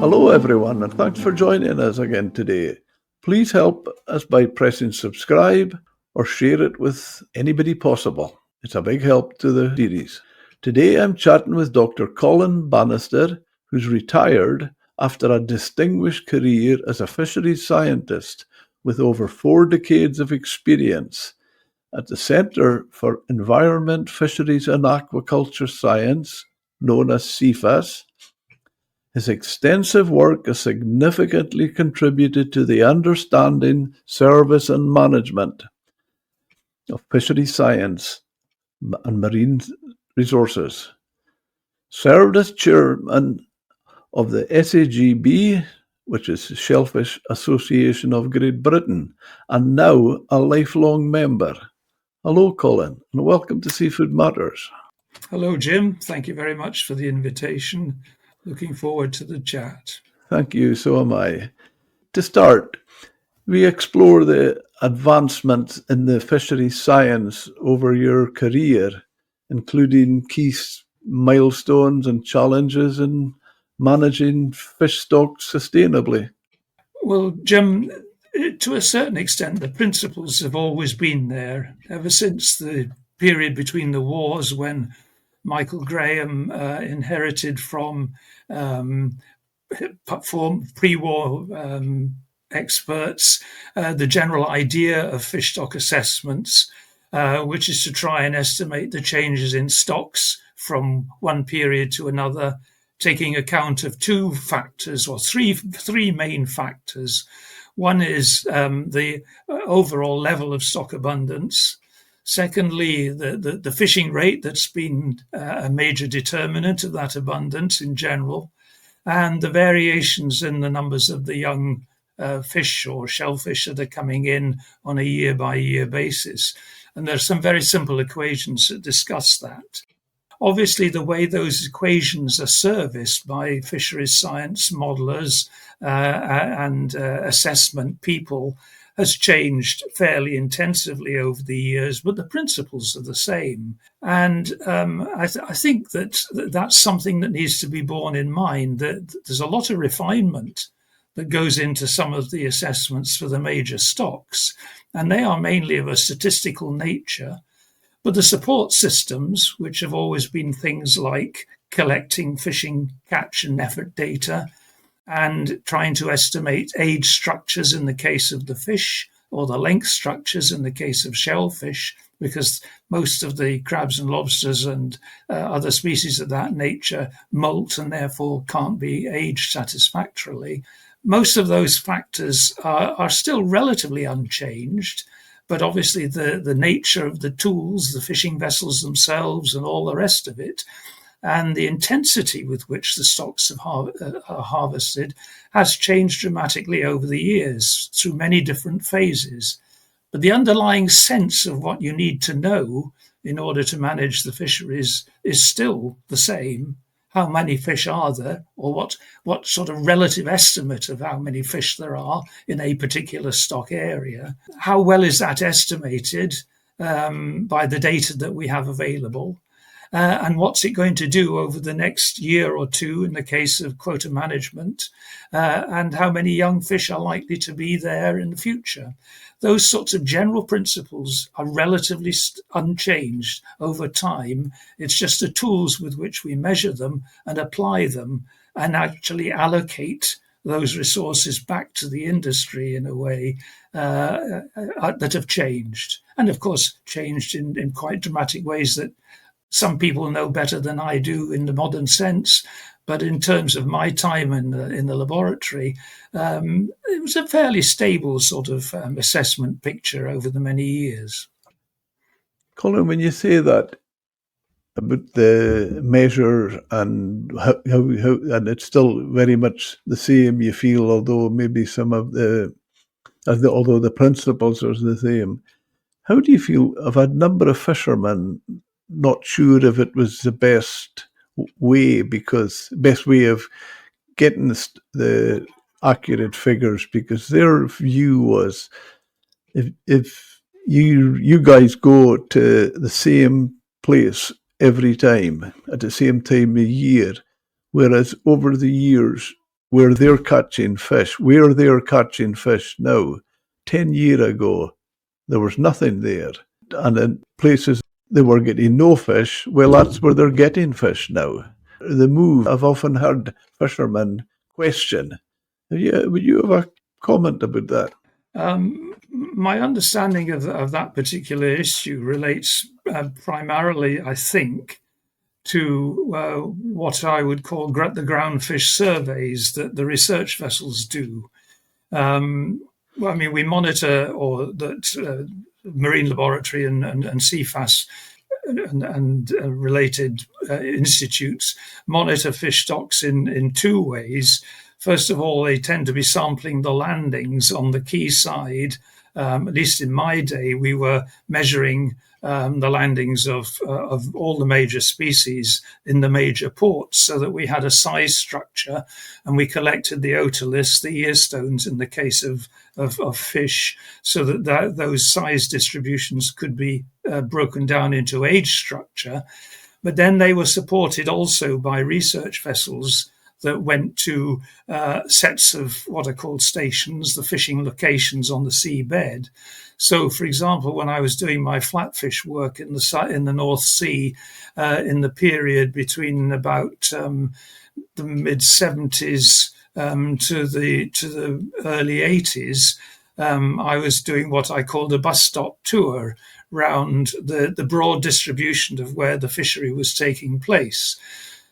Hello everyone, and thanks for joining us again today. Please help us by pressing subscribe or share it with anybody possible. It's a big help to the series. Today I'm chatting with Dr. Colin Bannister, who's retired after a distinguished career as a fisheries scientist with over 4 decades of experience at the Centre for Environment, Fisheries and Aquaculture Science, known as CFAS. His extensive work has significantly contributed to the understanding, service and management of fishery science and marine resources. Served as chairman of the SAGB, which is the Shellfish Association of Great Britain, and now a lifelong member. Hello, Colin, and welcome to Seafood Matters. Hello, Jim. Thank you very much for the invitation. Looking forward to the chat. Thank you, so am I. To start, we explore the advancements in the fisheries science over your career, including key milestones and challenges in managing fish stocks sustainably. Well, Jim, to a certain extent, the principles have always been there ever since the period between the wars when Michael Graham inherited from pre-war experts the general idea of fish stock assessments, which is to try and estimate the changes in stocks from one period to another, taking account of two factors or three main factors. One is the overall level of stock abundance. Secondly, the fishing rate that's been a major determinant of that abundance in general, and the variations in the numbers of the young fish or shellfish that are coming in on a year-by-year basis. And there are some very simple equations that discuss that. Obviously, the way those equations are serviced by fisheries science modelers and assessment people has changed fairly intensively over the years, but the principles are the same. And I think that's something that needs to be borne in mind, that there's a lot of refinement that goes into some of the assessments for the major stocks, and they are mainly of a statistical nature. But the support systems, which have always been things like collecting fishing catch and effort data, and trying to estimate age structures in the case of the fish, or the length structures in the case of shellfish, because most of the crabs and lobsters and other species of that nature molt and therefore can't be aged satisfactorily. Most of those factors are still relatively unchanged, but obviously the nature of the tools, the fishing vessels themselves and all the rest of it, and the intensity with which the stocks are harvested has changed dramatically over the years through many different phases. But the underlying sense of what you need to know in order to manage the fisheries is still the same. How many fish are there, or what sort of relative estimate of how many fish there are in a particular stock area? How well is that estimated by the data that we have available? And what's it going to do over the next year or two in the case of quota management, and how many young fish are likely to be there in the future? Those sorts of general principles are relatively unchanged over time. It's just the tools with which we measure them and apply them and actually allocate those resources back to the industry in a way that have changed. And of course, changed in quite dramatic ways that some people know better than I do in the modern sense, but in terms of my time in the laboratory, it was a fairly stable sort of assessment picture over the many years. Colin, when you say that about the measure and how and it's still very much the same, you feel, although maybe some of although the principles are the same. How do you feel? I've had a number of fishermen not sure if it was the best way of getting the accurate figures, because their view was if you guys go to the same place every time at the same time of year, whereas over the years where they're catching fish, where they're catching fish now. 10 years ago, there was nothing there. And in places they were getting no fish, well, that's where they're getting fish now. The move, I've often heard fishermen question. Would you have a comment about that? My understanding of that particular issue relates primarily, I think, to what I would call the groundfish surveys that the research vessels do. Well, I mean, we monitor, or that Marine Laboratory and CFAS and related institutes monitor fish stocks in two ways. First of all, they tend to be sampling the landings on the quayside. At least in my day, we were measuring the landings of all the major species in the major ports, so that we had a size structure, and we collected the otoliths, the earstones in the case of fish, so that those size distributions could be broken down into age structure. But then they were supported also by research vessels that went to sets of what are called stations, the fishing locations on the seabed. So, for example, when I was doing my flatfish work in the North Sea in the period between about the mid 70s to the early 80s, I was doing what I called a bus stop tour round the broad distribution of where the fishery was taking place.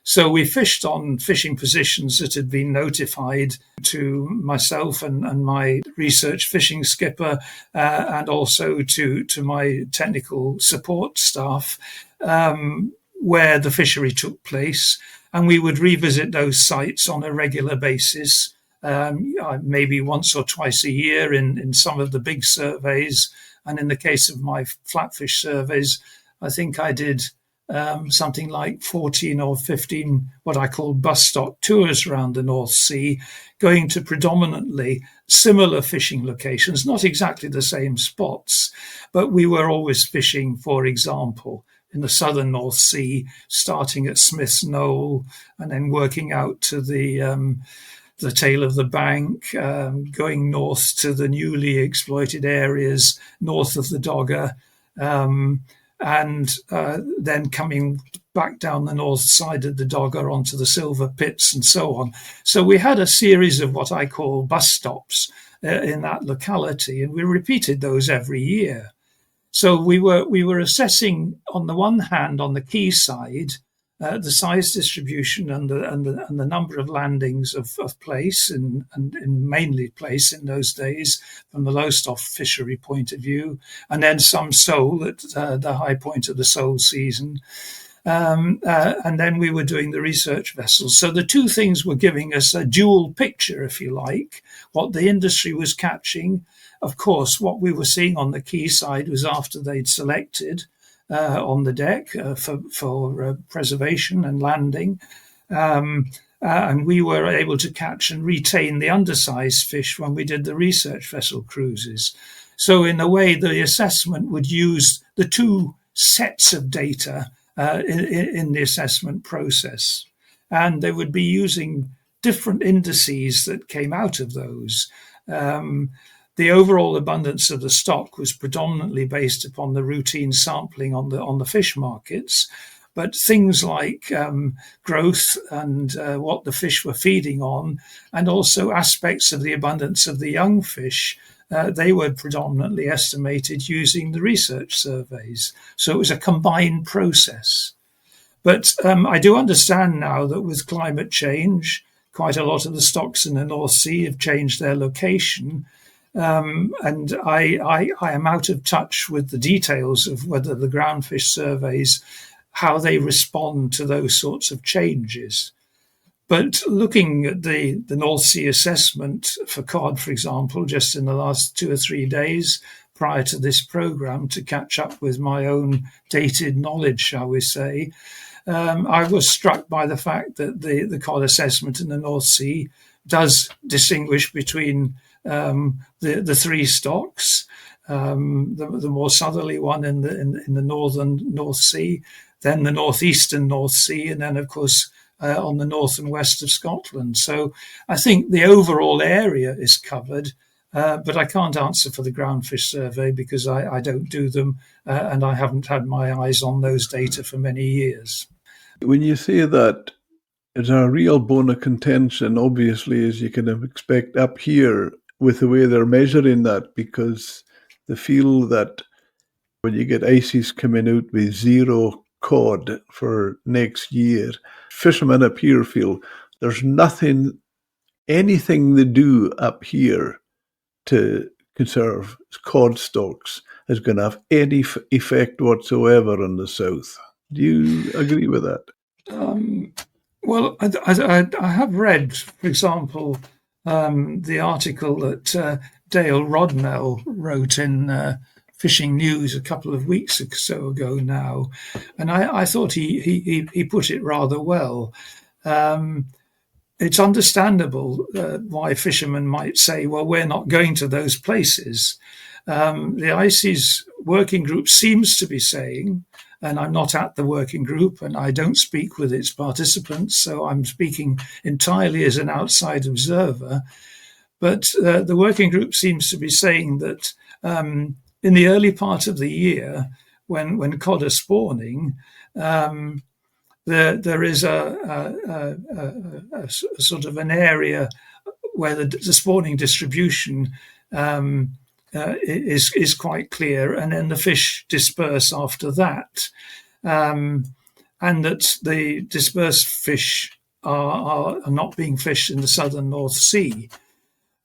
So we fished on fishing positions that had been notified to myself and my research fishing skipper, and also to my technical support staff, where the fishery took place. And we would revisit those sites on a regular basis, maybe once or twice a year in some of the big surveys. And in the case of my flatfish surveys, I think I did something like 14 or 15 what I call bus stop tours around the North Sea, going to predominantly similar fishing locations, not exactly the same spots, but we were always fishing, for example, in the southern North Sea, starting at Smith's Knoll and then working out to the tail of the bank, going north to the newly exploited areas north of the Dogger, and then coming back down the north side of the Dogger onto the Silver Pits and so on. So we had a series of what I call bus stops in that locality, and we repeated those every year. So we were assessing, on the one hand, on the quayside, the size distribution and the number of landings of place and mainly place in those days from the Lowestoft fishery point of view, and then some sole at the high point of the sole season. And then we were doing the research vessels. So the two things were giving us a dual picture, if you like, what the industry was catching. Of course, what we were seeing on the quayside was after they'd selected on the deck for preservation and landing. And we were able to catch and retain the undersized fish when we did the research vessel cruises. So in a way, the assessment would use the two sets of data in the assessment process. And they would be using different indices that came out of those. The overall abundance of the stock was predominantly based upon the routine sampling on the fish markets, but things like growth and what the fish were feeding on, and also aspects of the abundance of the young fish, they were predominantly estimated using the research surveys. So it was a combined process. But I do understand now that with climate change, quite a lot of the stocks in the North Sea have changed their location. And I am out of touch with the details of whether the groundfish surveys, how they respond to those sorts of changes. But looking at the North Sea assessment for cod, for example, just in the last 2 or 3 days prior to this programme, to catch up with my own dated knowledge, shall we say, I was struck by the fact that the cod assessment in the North Sea does distinguish between the three stocks, the more southerly one in the northern North Sea, then the northeastern North Sea, and then, of course, on the north and west of Scotland. So I think the overall area is covered, but I can't answer for the groundfish survey because I don't do them, and I haven't had my eyes on those data for many years. When you say that, it's a real bone of contention, obviously, as you can expect up here with the way they're measuring that, because they feel that when you get ICES coming out with zero cod for next year, fishermen up here feel there's anything they do up here to conserve cod stocks is going to have any effect whatsoever in the south. Do you agree with that? Well, I have read, for example, the article that Dale Rodnell wrote in Fishing News a couple of weeks or so ago now, and I thought he put it rather well. It's understandable why fishermen might say, well, we're not going to those places. The ICES working group seems to be saying, and I'm not at the working group and I don't speak with its participants, so I'm speaking entirely as an outside observer, but the working group seems to be saying that in the early part of the year, when cod are spawning, there is a sort of an area where the spawning distribution is quite clear, and then the fish disperse after that, and that the dispersed fish are not being fished in the southern North Sea.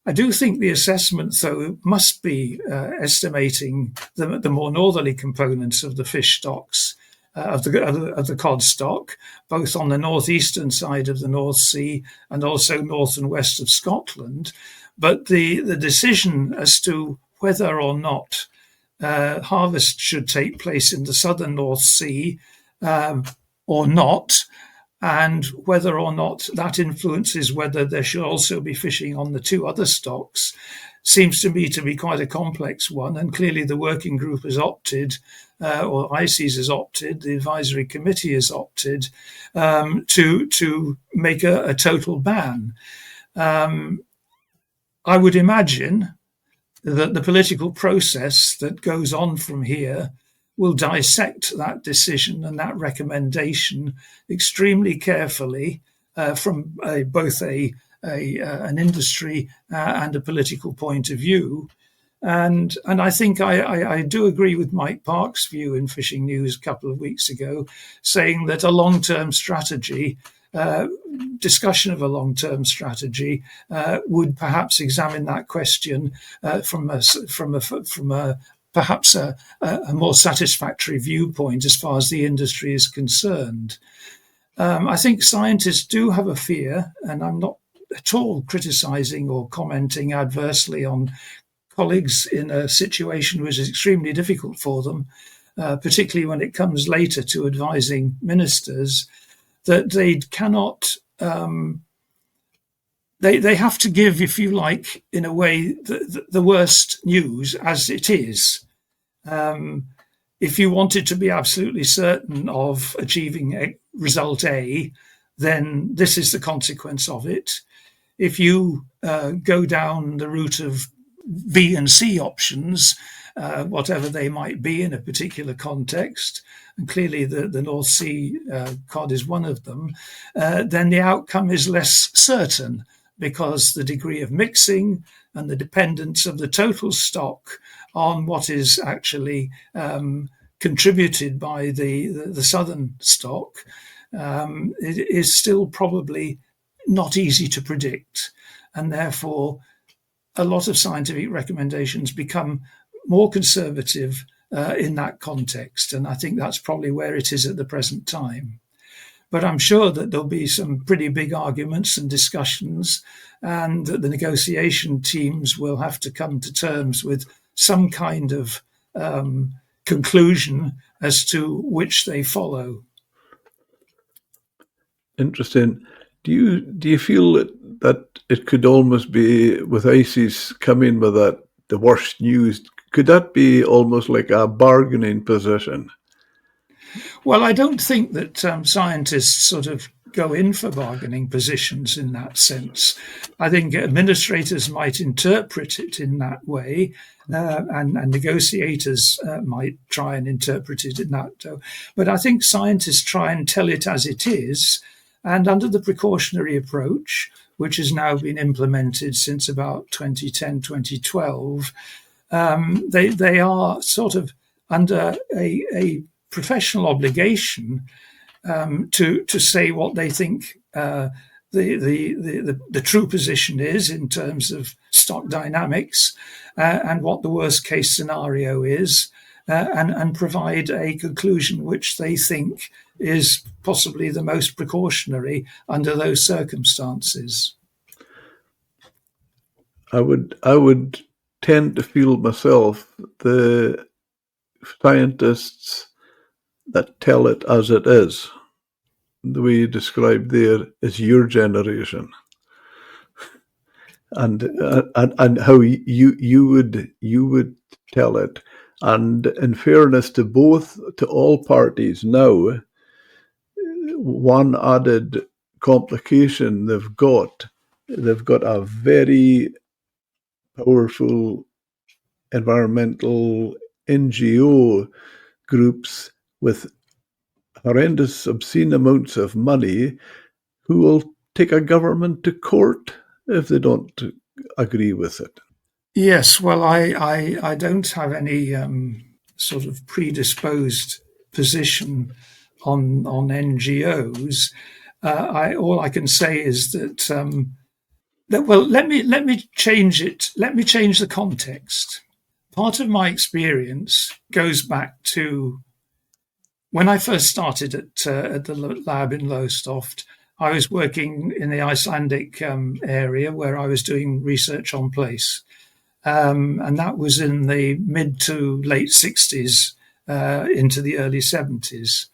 I do think the assessment, though, must be estimating the more northerly components of the fish stocks, of the cod stock, both on the northeastern side of the North Sea and also north and west of Scotland. But the decision as to whether or not harvest should take place in the southern North Sea or not, and whether or not that influences whether there should also be fishing on the two other stocks, seems to me to be quite a complex one. And clearly the working group has opted, or ICES has opted, the advisory committee has opted to make a total ban. I would imagine that the political process that goes on from here will dissect that decision and that recommendation extremely carefully from both an industry and a political point of view. And I think I do agree with Mike Park's view in Fishing News a couple of weeks ago, saying that a long-term strategy, discussion of a long-term strategy, would perhaps examine that question from a perhaps a more satisfactory viewpoint as far as the industry is concerned. I think scientists do have a fear, and I'm not at all criticising or commenting adversely on colleagues in a situation which is extremely difficult for them, particularly when it comes later to advising ministers, that they cannot, they have to give, if you like, in a way, the worst news as it is. If you wanted to be absolutely certain of achieving result A, then this is the consequence of it. If you go down the route of B and C options, whatever they might be in a particular context, and clearly the North Sea cod is one of them, then the outcome is less certain, because the degree of mixing and the dependence of the total stock on what is actually contributed by the southern stock it is still probably not easy to predict. And therefore, a lot of scientific recommendations become more conservative in that context. And I think that's probably where it is at the present time. But I'm sure that there'll be some pretty big arguments and discussions, and that the negotiation teams will have to come to terms with some kind of conclusion as to which they follow. Interesting. Do you feel that it could almost be, with ICES coming with the worst news, could that be almost like a bargaining position? Well, I don't think that scientists sort of go in for bargaining positions in that sense. I think administrators might interpret it in that way, and negotiators might try and interpret it in that way. But I think scientists try and tell it as it is, and under the precautionary approach, which has now been implemented since about 2010, 2012, they are sort of under a professional obligation to say what they think the true position is in terms of stock dynamics, and what the worst case scenario is, and provide a conclusion which they think is possibly the most precautionary under those circumstances. I would tend to feel myself the scientists that tell it as it is, the way you described there, is your generation, and how you would tell it. And in fairness to all parties now, one added complication they've got a very powerful environmental NGO groups with horrendous, obscene amounts of money who will take a government to court if they don't agree with it. Yes, well, I don't have any sort of predisposed position on NGOs. All I can say is that well, let me change it. Let me change the context. Part of my experience goes back to when I first started at the lab in Lowestoft. I was working in the Icelandic area where I was doing research on place. And that was in the mid to late 60s into the early 70s.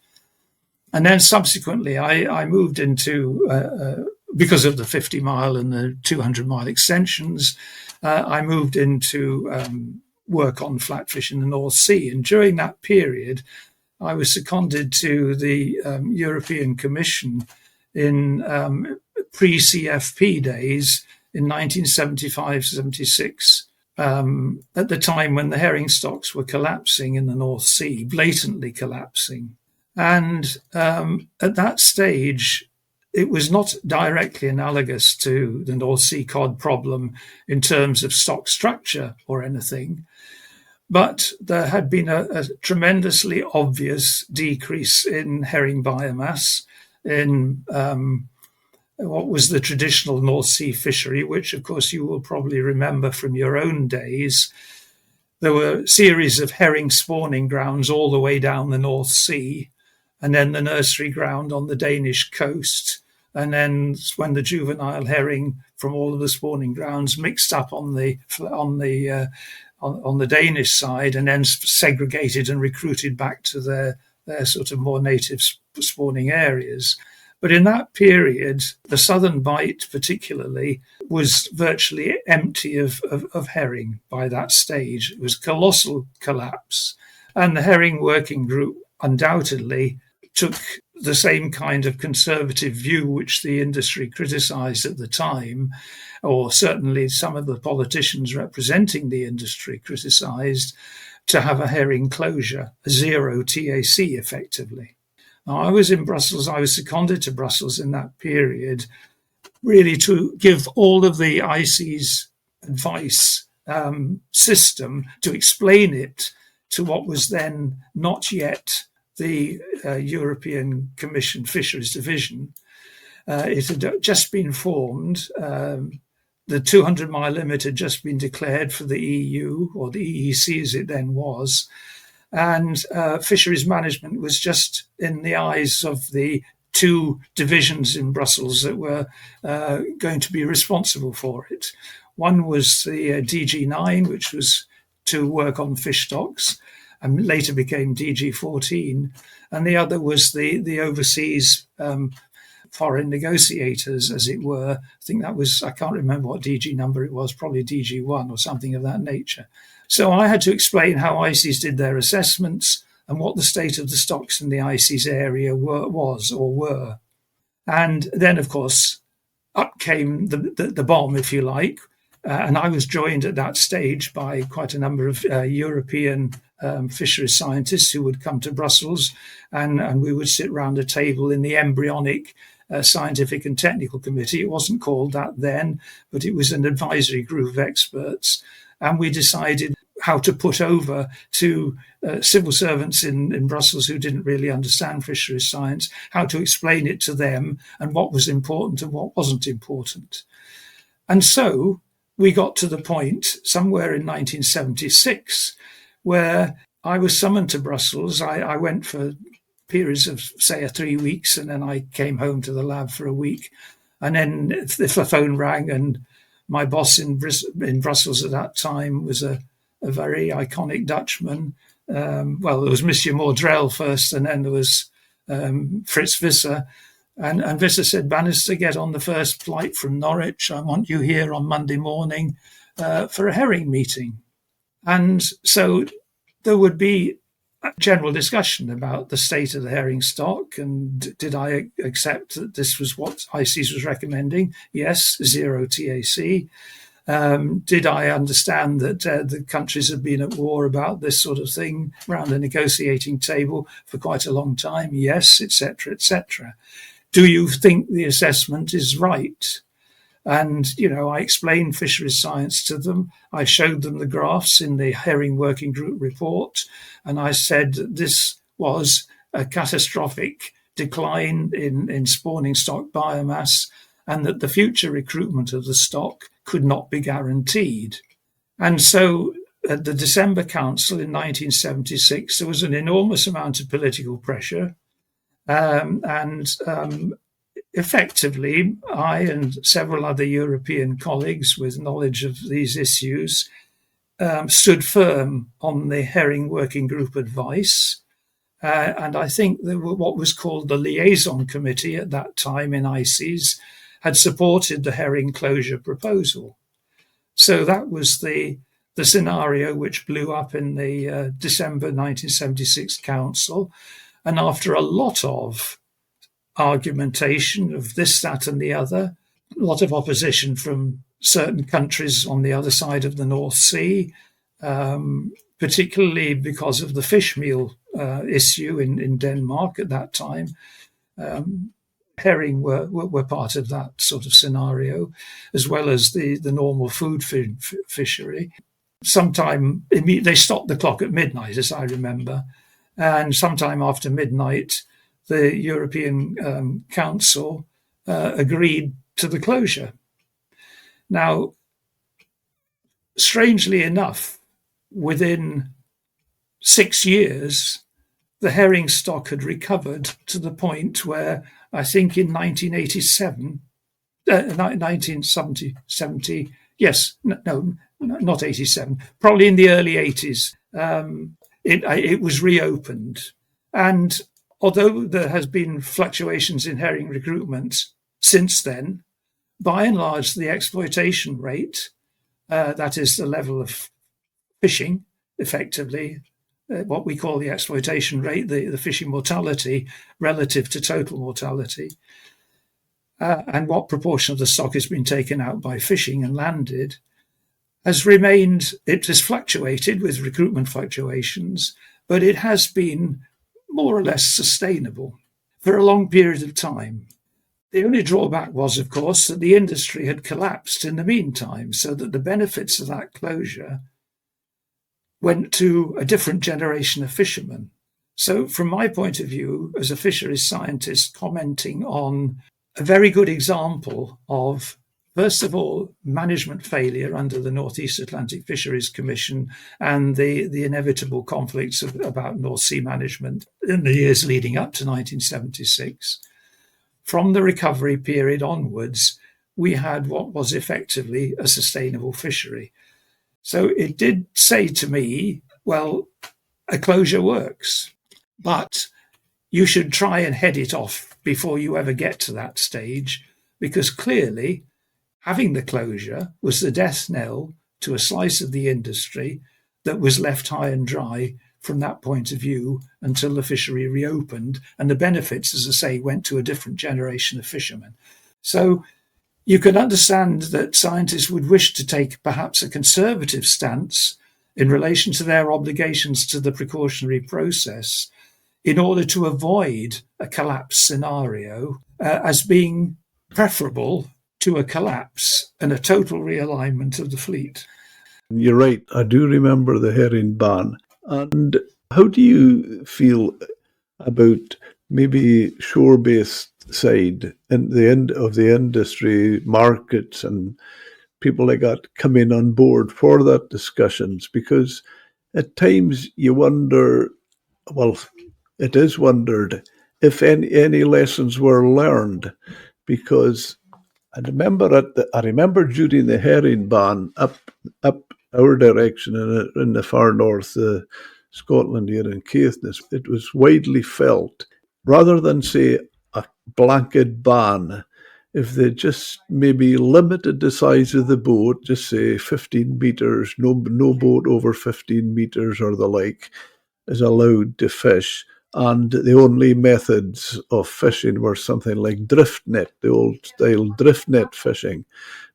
And then subsequently, I moved into, because of the 50-mile and the 200-mile extensions, I moved into work on flatfish in the North Sea. And during that period, I was seconded to the European Commission in pre-CFP days in 1975-76. At the time when the herring stocks were collapsing in the North Sea, blatantly collapsing. And at that stage, it was not directly analogous to the North Sea cod problem in terms of stock structure or anything, but there had been a tremendously obvious decrease in herring biomass in what was the traditional North Sea fishery, which, of course, you will probably remember from your own days. There were a series of herring spawning grounds all the way down the North Sea, and then the nursery ground on the Danish coast. And then when the juvenile herring from all of the spawning grounds mixed up on the Danish side and then segregated and recruited back to their sort of more native spawning areas. But in that period, the southern bight particularly was virtually empty of herring by that stage. It was a colossal collapse. And the herring working group undoubtedly took the same kind of conservative view which the industry criticised at the time, or certainly some of the politicians representing the industry criticised, to have a herring closure, a zero TAC effectively. Now, I was in Brussels, I was seconded to Brussels in that period, really to give all of the ICES advice system, to explain it to what was then not yet the European Commission Fisheries Division. It had just been formed. The 200-mile limit had just been declared for the EU, or the EEC as it then was. And fisheries management was just in the eyes of the two divisions in Brussels that were going to be responsible for it. One was the DG9, which was to work on fish stocks, and later became DG14. And the other was the overseas foreign negotiators, as it were. I think that was, I can't remember what DG number it was, probably DG1 or something of that nature. So I had to explain how ICES did their assessments and what the state of the stocks in the ICES area were. And then, of course, up came the bomb, if you like. And I was joined at that stage by quite a number of European fisheries scientists who would come to Brussels, and we would sit round a table in the embryonic scientific and technical committee. It wasn't called that then, but it was an advisory group of experts. And we decided how to put over to civil servants in Brussels who didn't really understand fisheries science, how to explain it to them and what was important and what wasn't important. And so we got to the point somewhere in 1976 where I was summoned to Brussels. I went for periods of, say, 3 weeks, and then I came home to the lab for a week. And then the phone rang, and my boss in Brussels at that time was a very iconic Dutchman. Well, there was Monsieur Mordrel first, and then there was Fritz Visser. And Visser said, "Bannister, get on the first flight from Norwich. I want you here on Monday morning for a herring meeting." And so there would be a general discussion about the state of the herring stock, and did I accept that this was what ICES was recommending? Yes, 0 TAC. Did I understand that the countries have been at war about this sort of thing around a negotiating table for quite a long time? Yes, etc., etc. Do you think the assessment is right? And, I explained fisheries science to them. I showed them the graphs in the herring working group report. And I said that this was a catastrophic decline in spawning stock biomass, and that the future recruitment of the stock could not be guaranteed. And so at the December Council in 1976, there was an enormous amount of political pressure. Effectively, I and several other European colleagues with knowledge of these issues stood firm on the herring working group advice. And I think that what was called the liaison committee at that time in ICES had supported the herring closure proposal. So that was the scenario which blew up in the December 1976 Council. And after a lot of argumentation of this, that, and the other, a lot of opposition from certain countries on the other side of the North Sea, particularly because of the fish meal issue in Denmark at that time. Herring were part of that sort of scenario, as well as the normal food fishery. Sometime they stopped the clock at midnight, as I remember, and sometime after midnight, the European Council agreed to the closure. Now, strangely enough, within 6 years, the herring stock had recovered to the point where I think in 1970, yes, no, not 87, probably in the early 80s, it was reopened. And although there has been fluctuations in herring recruitment since then, by and large, the exploitation rate, that is the level of fishing, effectively, what we call the exploitation rate, the fishing mortality relative to total mortality, and what proportion of the stock has been taken out by fishing and landed, has remained, it has fluctuated with recruitment fluctuations, but it has been more or less sustainable for a long period of time. The only drawback was, of course, that the industry had collapsed in the meantime, so that the benefits of that closure went to a different generation of fishermen. So from my point of view, as a fisheries scientist commenting on a very good example of, first of all, management failure under the North East Atlantic Fisheries Commission and the inevitable conflicts about North Sea management in the years leading up to 1976. From the recovery period onwards, we had what was effectively a sustainable fishery. So it did say to me, well, a closure works, but you should try and head it off before you ever get to that stage, because clearly having the closure was the death knell to a slice of the industry that was left high and dry from that point of view until the fishery reopened, and the benefits, as I say, went to a different generation of fishermen. So you can understand that scientists would wish to take perhaps a conservative stance in relation to their obligations to the precautionary process in order to avoid a collapse scenario as being preferable to a collapse and a total realignment of the fleet. You're right. I do remember the herring ban. And how do you feel about maybe shore-based side and the end of the industry, markets and people like that coming on board for that discussions? Because at times you wonder, well, it is wondered if any lessons were learned, because I remember during the herring ban up our direction in the far north, Scotland here in Caithness, it was widely felt, rather than say a blanket ban, if they just maybe limited the size of the boat, just say 15 metres, no boat over 15 metres or the like is allowed to fish. And the only methods of fishing were something like drift net, the old style drift net fishing,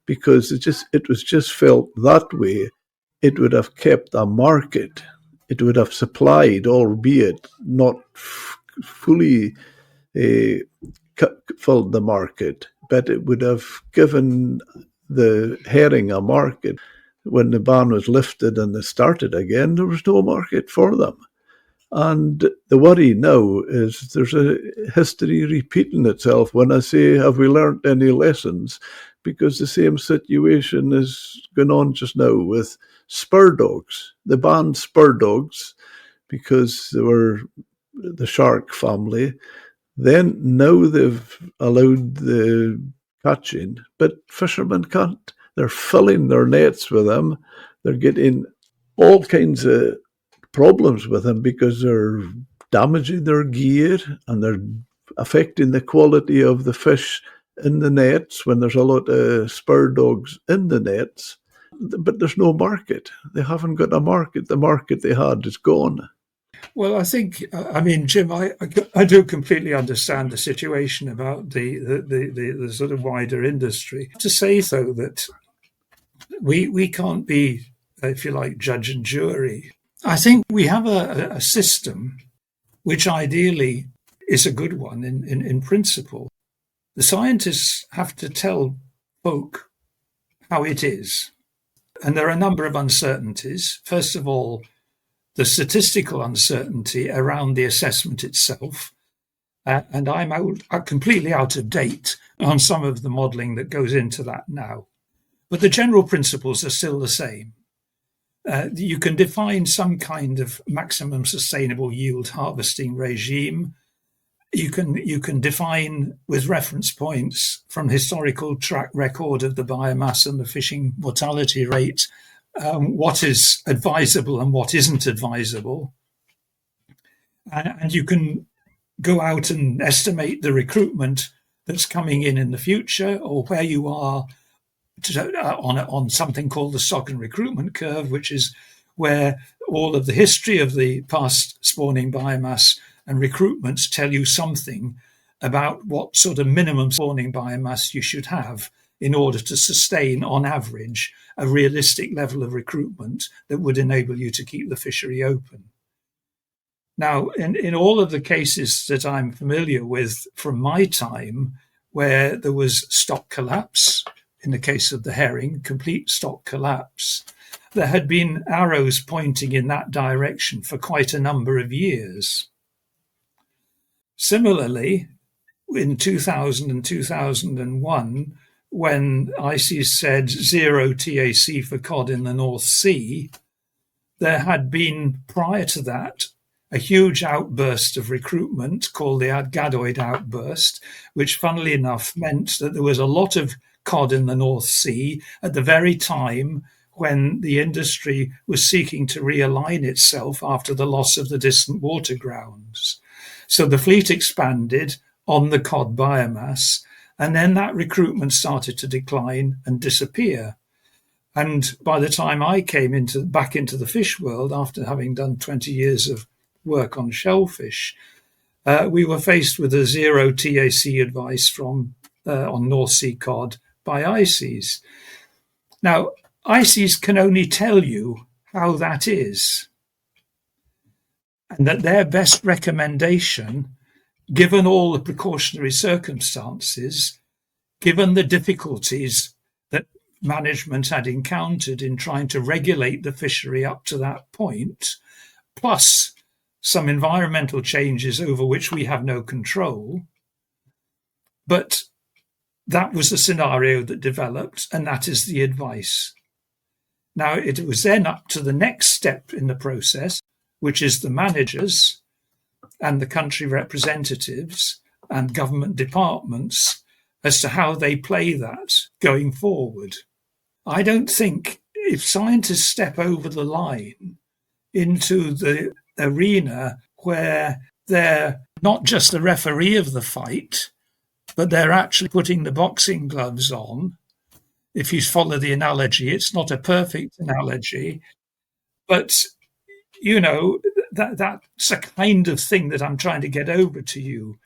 because it was just felt that way it would have kept a market. It would have supplied, albeit not fully uh, filled the market, but it would have given the herring a market. When the ban was lifted and they started again, there was no market for them. And the worry now is there's a history repeating itself when I say, have we learnt any lessons? Because the same situation is going on just now with spur dogs. They banned spur dogs because they were the shark family. Then now they've allowed the catching, but fishermen can't. They're filling their nets with them. They're getting all kinds of problems with them because they're damaging their gear and they're affecting the quality of the fish in the nets when there's a lot of spur dogs in the nets. But there's no market. They haven't got a market. The market they had is gone. Well, I think, I mean, Jim, I do completely understand the situation about the sort of wider industry. To say, though, that we can't be, if you like, judge and jury. I think we have a system which ideally is a good one in principle. The scientists have to tell folk how it is. And there are a number of uncertainties. First of all, the statistical uncertainty around the assessment itself. And I'm completely out of date on some of the modelling that goes into that now. But the general principles are still the same. You can define some kind of maximum sustainable yield harvesting regime. You can define with reference points from historical track record of the biomass and the fishing mortality rate what is advisable and what isn't advisable. And you can go out and estimate the recruitment that's coming in the future, or where you are on something called the stock and recruitment curve, which is where all of the history of the past spawning biomass and recruitments tell you something about what sort of minimum spawning biomass you should have in order to sustain, on average, a realistic level of recruitment that would enable you to keep the fishery open. Now, in all of the cases that I'm familiar with from my time, where there was stock collapse, in the case of the herring, complete stock collapse, there had been arrows pointing in that direction for quite a number of years. Similarly, in 2000 and 2001, when ICES said zero TAC for cod in the North Sea, there had been, prior to that, a huge outburst of recruitment called the Gaddoid outburst, which funnily enough meant that there was a lot of cod in the North Sea at the very time when the industry was seeking to realign itself after the loss of the distant water grounds. So the fleet expanded on the cod biomass, and then that recruitment started to decline and disappear. And by the time I came back into the fish world, after having done 20 years of work on shellfish, we were faced with a zero TAC advice from on North Sea cod by ICES. Now, ICES can only tell you how that is, and that their best recommendation, given all the precautionary circumstances, given the difficulties that management had encountered in trying to regulate the fishery up to that point, plus some environmental changes over which we have no control. But that was the scenario that developed, and that is the advice. Now, it was then up to the next step in the process, which is the managers and the country representatives and government departments as to how they play that going forward. I don't think if scientists step over the line into the arena where they're not just the referee of the fight, but they're actually putting the boxing gloves on. If you follow the analogy, it's not a perfect analogy, but that's a kind of thing that I'm trying to get over to you.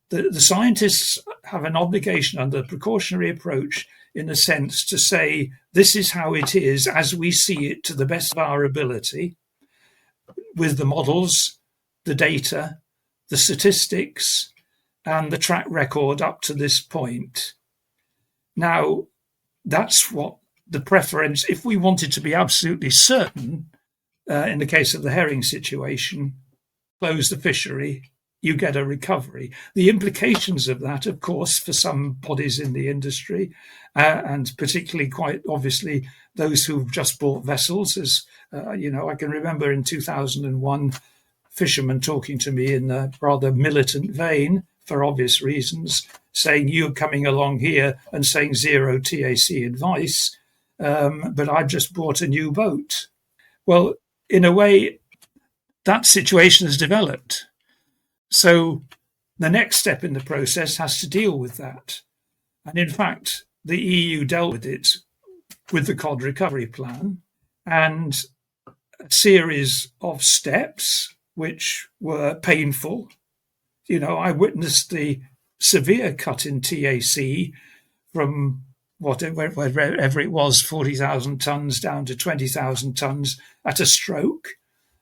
The scientists have an obligation under the precautionary approach, in a sense, to say this is how it is as we see it to the best of our ability, with the models, the data, the statistics, and the track record up to this point. Now, that's what the preference, if we wanted to be absolutely certain, in the case of the herring situation, close the fishery, you get a recovery. The implications of that, of course, for some bodies in the industry, and particularly quite obviously those who've just bought vessels, as I can remember in 2001, fishermen talking to me in a rather militant vein, for obvious reasons, saying you're coming along here and saying zero TAC advice, but I've just bought a new boat. Well, in a way, that situation has developed. So the next step in the process has to deal with that. And in fact, the EU dealt with it with the cod recovery plan and a series of steps which were painful. I witnessed the severe cut in TAC from whatever it was, 40,000 tonnes down to 20,000 tonnes at a stroke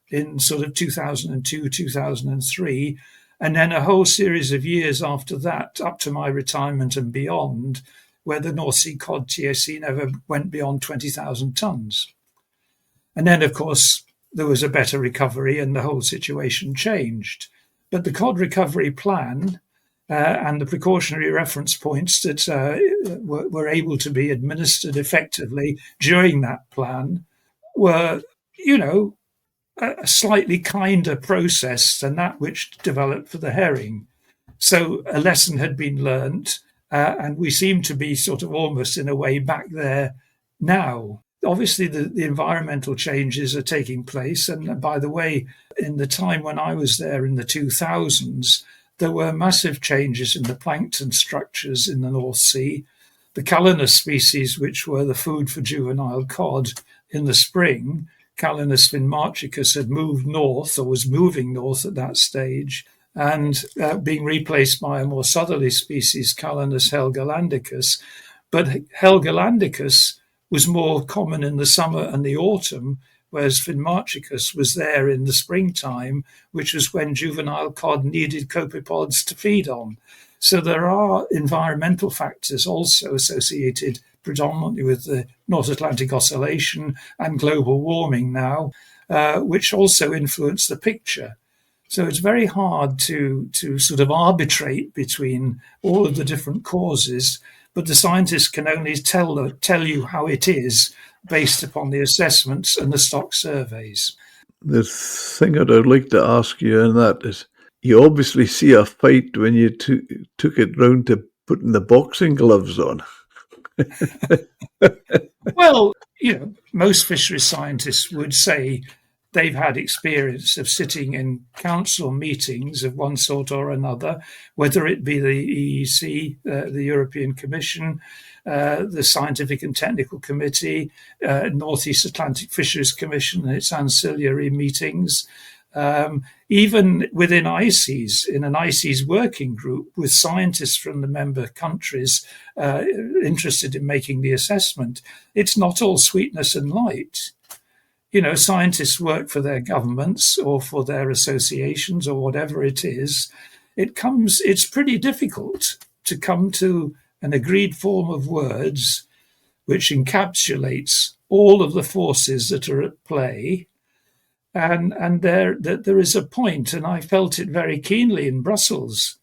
in sort of 2002, 2003. And then a whole series of years after that, up to my retirement and beyond, where the North Sea cod TAC never went beyond 20,000 tonnes. And then, of course, there was a better recovery and the whole situation changed. But the cod recovery plan and the precautionary reference points that were able to be administered effectively during that plan were, a slightly kinder process than that which developed for the herring. So a lesson had been learnt, and we seem to be sort of almost in a way back there now. Obviously, the environmental changes are taking place. And by the way, in the time when I was there in the 2000s, there were massive changes in the plankton structures in the North Sea. The Calanus species, which were the food for juvenile cod in the spring, Calanus finmarchicus, had moved north, or was moving north at that stage, and being replaced by a more southerly species, Calanus helgolandicus. But helgolandicus was more common in the summer and the autumn, whereas finmarchicus was there in the springtime, which was when juvenile cod needed copepods to feed on. So there are environmental factors also associated predominantly with the North Atlantic Oscillation and global warming now, which also influence the picture. So it's very hard to sort of arbitrate between all of the different causes, but the scientists can only tell you how it is based upon the assessments and the stock surveys. The thing that I'd like to ask you on that is, you obviously see a fight when you took it round to putting the boxing gloves on. Well, most fisheries scientists would say they've had experience of sitting in council meetings of one sort or another, whether it be the EEC, the European Commission, the Scientific and Technical Committee, North East Atlantic Fisheries Commission and its ancillary meetings, even within ICES, in an ICES working group with scientists from the member countries interested in making the assessment. It's not all sweetness and light. Scientists work for their governments or for their associations or whatever it is. It's pretty difficult to come to an agreed form of words which encapsulates all of the forces that are at play. And there is a point, and I felt it very keenly in Brussels.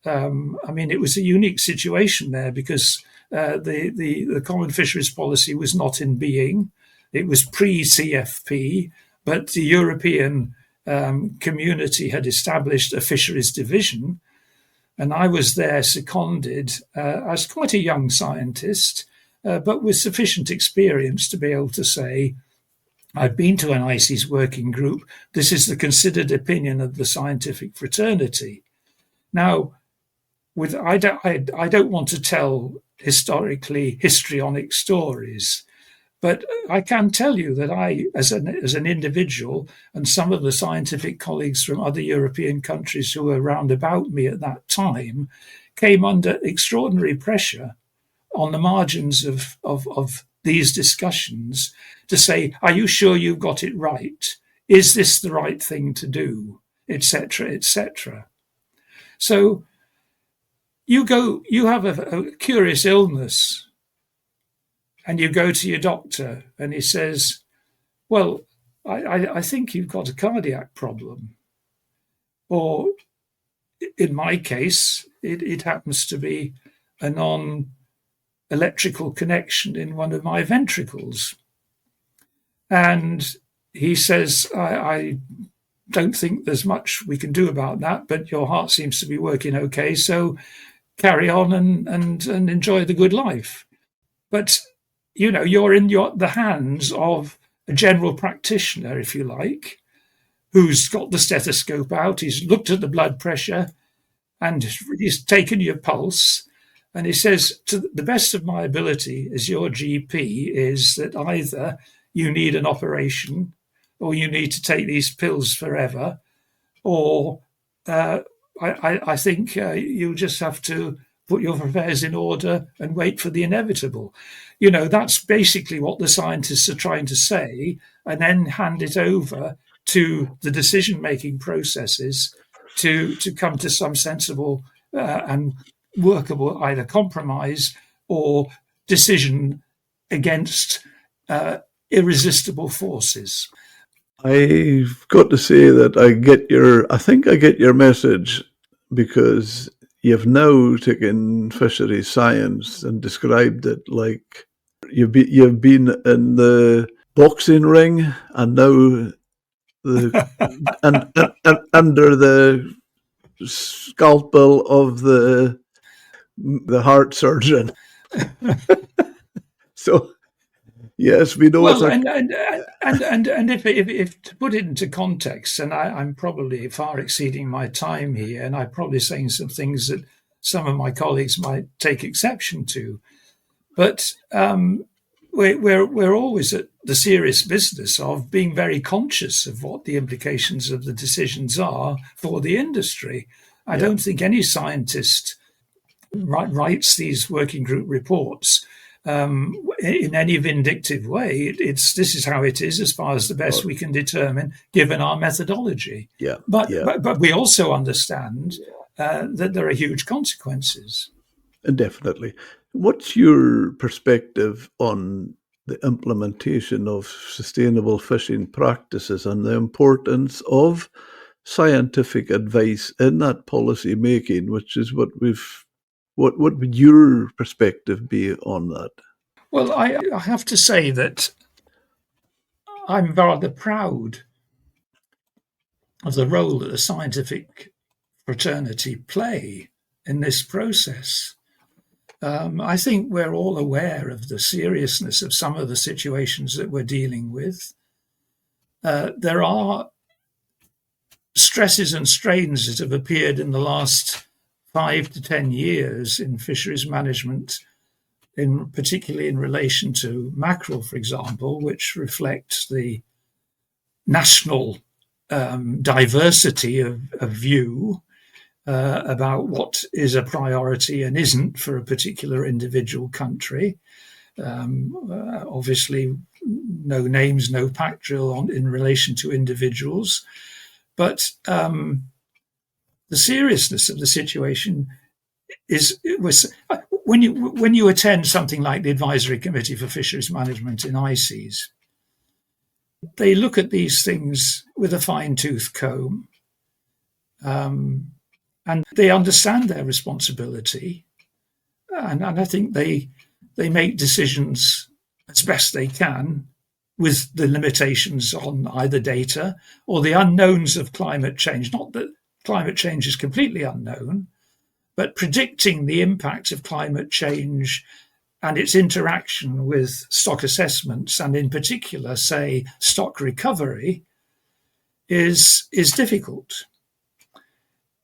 It was a unique situation there because the Common Fisheries Policy was not in being. It was pre-CFP, but the European community had established a fisheries division, and I was there seconded as quite a young scientist, but with sufficient experience to be able to say, I've been to an ICES working group. This is the considered opinion of the scientific fraternity. Now, I don't want to tell histrionic stories, but I can tell you that I, as an individual, and some of the scientific colleagues from other European countries who were round about me at that time, came under extraordinary pressure on the margins of these discussions to say, are you sure you've got it right? Is this the right thing to do? Etc., etc. So you have a curious illness, and you go to your doctor and he says, well, I think you've got a cardiac problem. Or in my case, it happens to be a non-electrical connection in one of my ventricles. And he says, I don't think there's much we can do about that, but your heart seems to be working okay, so carry on and enjoy the good life. But you're in the hands of a general practitioner, if you like, who's got the stethoscope out, he's looked at the blood pressure, and he's taken your pulse, and he says, to the best of my ability as your GP, is that either you need an operation, or you need to take these pills forever, or I think you just have to put your affairs in order and wait for the inevitable. That's basically what the scientists are trying to say, and then hand it over to the decision-making processes to come to some sensible and workable either compromise or decision against irresistible forces. I've got to say that I think I get your message, because you've now taken fisheries science and described it like you've been in the boxing ring and now under the scalpel of the heart surgeon. So yes, we know. Well, and if to put it into context, and I'm probably far exceeding my time here, and I'm probably saying some things that some of my colleagues might take exception to, but we're always at the serious business of being very conscious of what the implications of the decisions are for the industry. I don't think any scientist writes these working group reports in any vindictive way. This is how it is as far as the best we can determine given our methodology. But we also understand that there are huge consequences. Definitely. What's your perspective on the implementation of sustainable fishing practices and the importance of scientific advice in that policy making, which is what would your perspective be on that? Well, I have to say that I'm rather proud of the role that the scientific fraternity play in this process. I think we're all aware of the seriousness of some of the situations that we're dealing with. There are stresses and strains that have appeared in the last 5 to 10 years in fisheries management, particularly in relation to mackerel, for example, which reflects the national diversity of view about what is a priority and isn't for a particular individual country. Obviously, no names, no pack drill in relation to individuals. But the seriousness of the situation was when you attend something like the Advisory Committee for Fisheries Management in ICES, they look at these things with a fine-tooth comb, and they understand their responsibility, and I think they make decisions as best they can with the limitations on either data or the unknowns of climate change. Not that climate change is completely unknown, but predicting the impact of climate change and its interaction with stock assessments, and in particular, say, stock recovery, is difficult.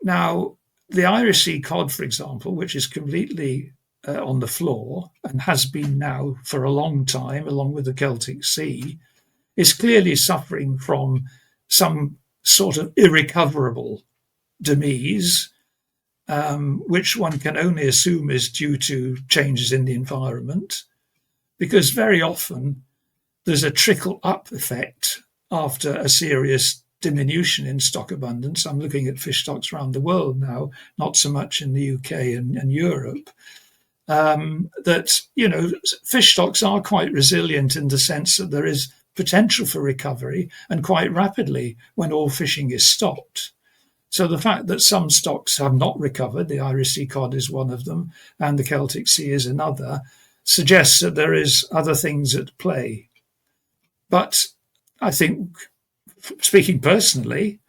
Now, the Irish sea cod, for example, which is completely on the floor and has been now for a long time, along with the Celtic Sea, is clearly suffering from some sort of irrecoverable demise, which one can only assume is due to changes in the environment, because very often there's a trickle-up effect after a serious diminution in stock abundance. I'm looking at fish stocks around the world now, not so much in the UK and Europe. That, fish stocks are quite resilient in the sense that there is potential for recovery, and quite rapidly when all fishing is stopped. So the fact that some stocks have not recovered, the Irish sea cod is one of them, and the Celtic Sea is another, suggests that there is other things at play. But I think, speaking personally,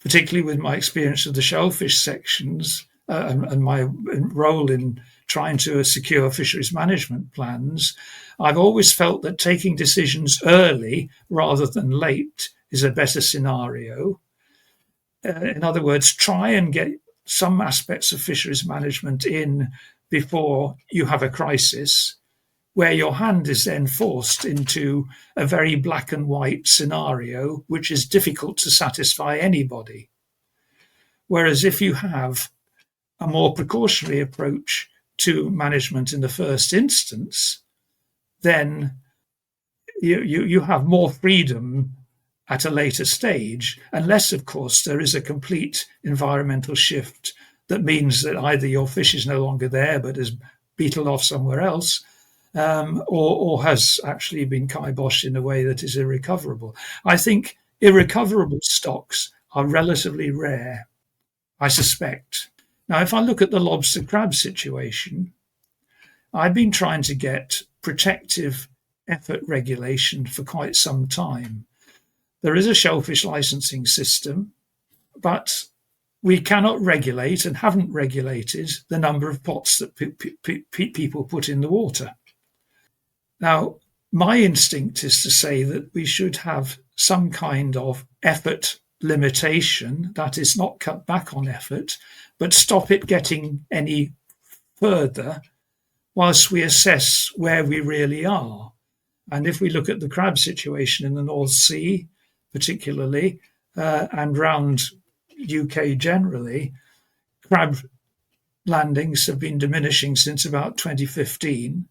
particularly with my experience of the shellfish sections and my role in trying to secure fisheries management plans, I've always felt that taking decisions early rather than late is a better scenario. In other words, try and get some aspects of fisheries management in before you have a crisis, where your hand is then forced into a very black and white scenario, which is difficult to satisfy anybody. Whereas if you have a more precautionary approach to management in the first instance, then you have more freedom at a later stage, unless, of course, there is a complete environmental shift that means that either your fish is no longer there but is beetled off somewhere else, or has actually been kiboshed in a way that is irrecoverable. I think irrecoverable stocks are relatively rare, I suspect. Now, if I look at the lobster crab situation, I've been trying to get protective effort regulation for quite some time. There is a shellfish licensing system, but we cannot regulate and haven't regulated the number of pots that people put in the water. Now, my instinct is to say that we should have some kind of effort limitation, that is, not cut back on effort, but stop it getting any further whilst we assess where we really are. And if we look at the crab situation in the North Sea, particularly, and round UK generally, crab landings have been diminishing since about 2015,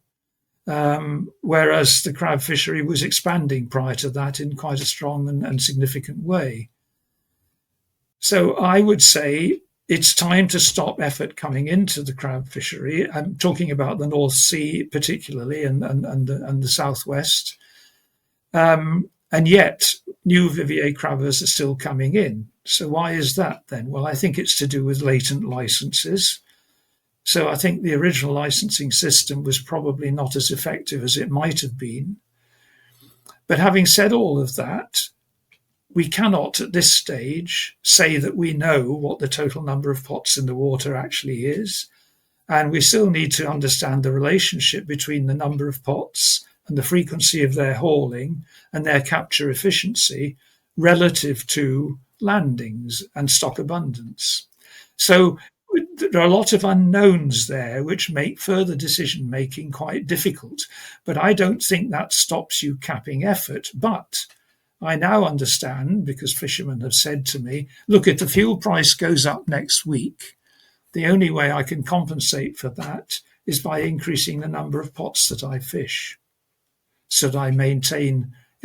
whereas the crab fishery was expanding prior to that in quite a strong and significant way. So I would say it's time to stop effort coming into the crab fishery. I'm talking about the North Sea particularly and the southwest. And yet new Vivier crabbers are still coming in. So why is that then? Well, I think it's to do with latent licenses. So I think the original licensing system was probably not as effective as it might have been. But having said all of that, we cannot at this stage say that we know what the total number of pots in the water actually is. And we still need to understand the relationship between the number of pots and the frequency of their hauling and their capture efficiency relative to landings and stock abundance. So there are a lot of unknowns there which make further decision making quite difficult. But I don't think that stops you capping effort. But I now understand, because fishermen have said to me, look, if the fuel price goes up next week, the only way I can compensate for that is by increasing the number of pots that I fish, so that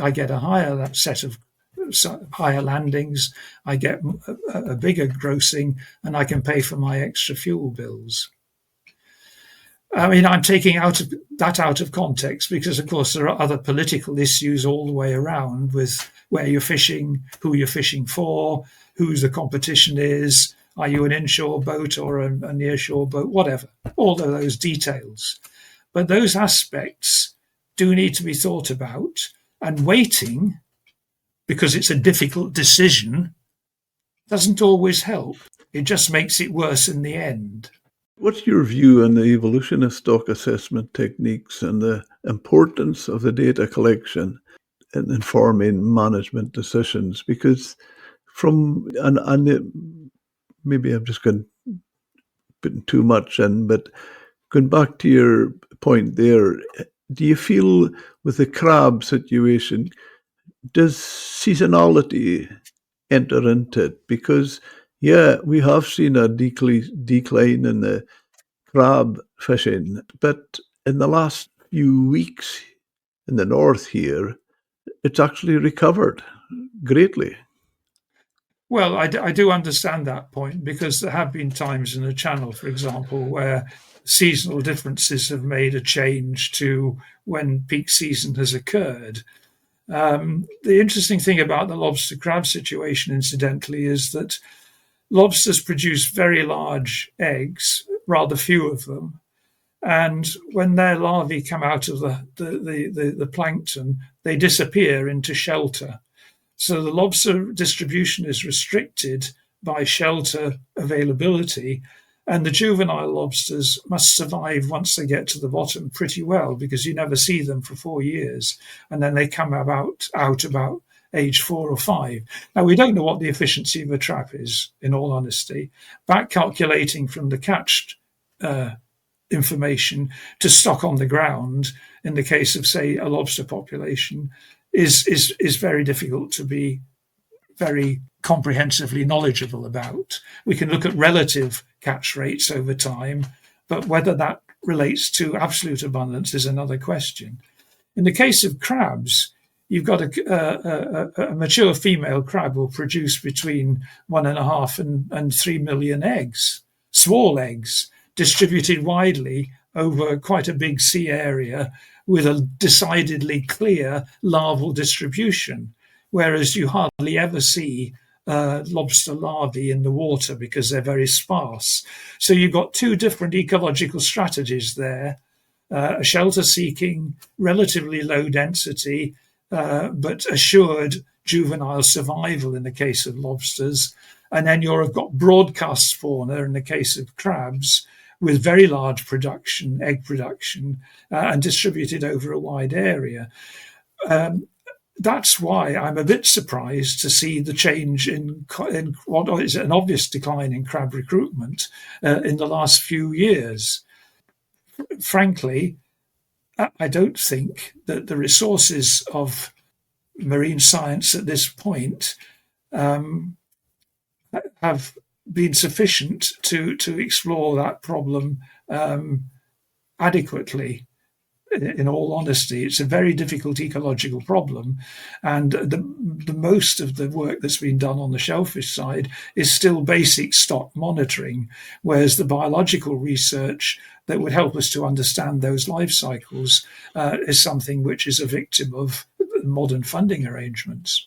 I get a higher set of higher landings, I get a bigger grossing, and I can pay for my extra fuel bills. I mean, I'm taking that out of context because, of course, there are other political issues all the way around with where you're fishing, who you're fishing for, who the competition is, are you an inshore boat or a nearshore boat, whatever, all of those details. But those aspects do need to be thought about, and waiting, because it's a difficult decision, doesn't always help. It just makes it worse in the end. What's your view on the evolution of stock assessment techniques and the importance of the data collection in informing management decisions? Because maybe I'm just going putting too much in, but going back to your point there, do you feel with the crab situation, does seasonality enter into it? Because, yeah, we have seen a decline in the crab fishing, but in the last few weeks in the north here, it's actually recovered greatly. Well, I do understand that point, because there have been times in the channel, for example, where seasonal differences have made a change to when peak season has occurred. The interesting thing about the lobster crab situation, incidentally, is that lobsters produce very large eggs, rather few of them. And when their larvae come out of the plankton, they disappear into shelter. So the lobster distribution is restricted by shelter availability, and the juvenile lobsters must survive once they get to the bottom pretty well, because you never see them for 4 years, and then they come out about age 4 or 5. Now, we don't know what the efficiency of a trap is, in all honesty. Back calculating from the catched information to stock on the ground in the case of, say, a lobster population is very difficult to be very comprehensively knowledgeable about. We can look at relative catch rates over time, but whether that relates to absolute abundance is another question. In the case of crabs, you've got a mature female crab will produce between 1.5 and 3 million eggs, small eggs, distributed widely over quite a big sea area with a decidedly clear larval distribution, whereas you hardly ever see lobster larvae in the water because they're very sparse. So you've got two different ecological strategies there, a shelter-seeking, relatively low density, but assured juvenile survival in the case of lobsters. And then you've got broadcast fauna in the case of crabs, with very large production, egg production, and distributed over a wide area. That's why I'm a bit surprised to see the change in what is an obvious decline in crab recruitment in the last few years. Frankly, I don't think that the resources of marine science at this point have been sufficient to explore that problem adequately. In all honesty, it's a very difficult ecological problem, and the most of the work that's been done on the shellfish side is still basic stock monitoring, whereas the biological research that would help us to understand those life cycles is something which is a victim of modern funding arrangements.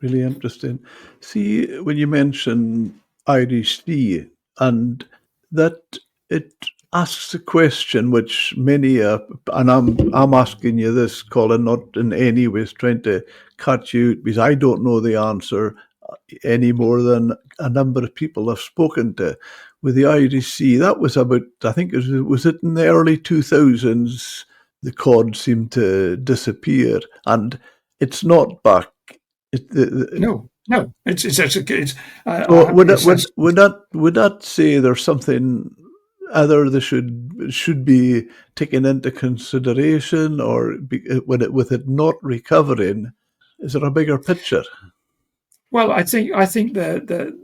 Really interesting. See, when you mention Irish Sea, and that it asks a question which many, and I'm asking you this, Colin, not in any way trying to cut you out, because I don't know the answer any more than a number of people I've spoken to. With the Irish Sea, that was about, I think, was it in the early 2000s, the cod seemed to disappear, and it's not back No. I So have the assessment. would that say there's something other that should be taken into consideration, or with it not recovering, is there a bigger picture? Well, I think that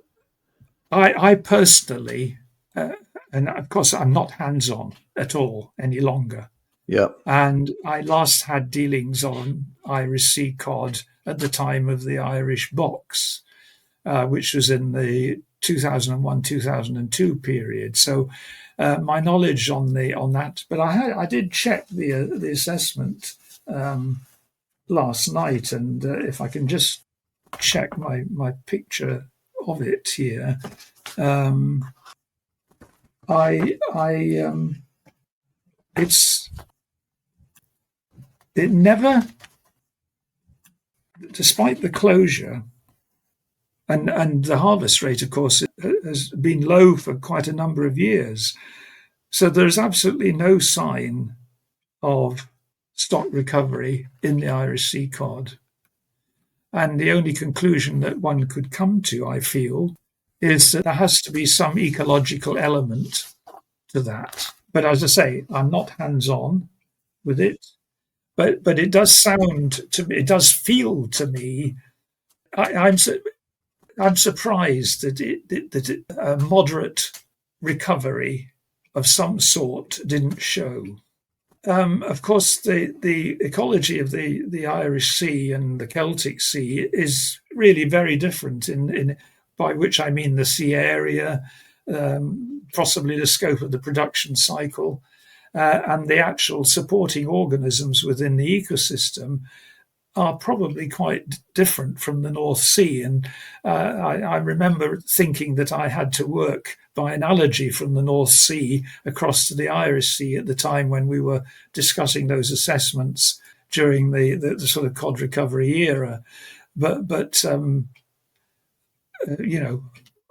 I personally, and of course I'm not hands-on at all any longer. Yeah, And I last had dealings on Irish sea cod at the time of the Irish box, which was in the 2001 2002 period. So my knowledge on that, but I did check the assessment last night, and if I can just check my picture of it here, um, I it's it never, despite the closure. And the harvest rate, of course, has been low for quite a number of years. So there's absolutely no sign of stock recovery in the Irish sea cod. And the only conclusion that one could come to, I feel, is that there has to be some ecological element to that. But as I say, I'm not hands-on with it. But it does sound to me, it does feel to me, I'm surprised that a moderate recovery of some sort didn't show. Of course, the ecology of the Irish Sea and the Celtic Sea is really very different. By which I mean the sea area, possibly the scope of the production cycle, and the actual supporting organisms within the ecosystem are probably quite different from the North Sea. And I remember thinking that I had to work by analogy from the North Sea across to the Irish Sea at the time when we were discussing those assessments during the sort of cod recovery era. But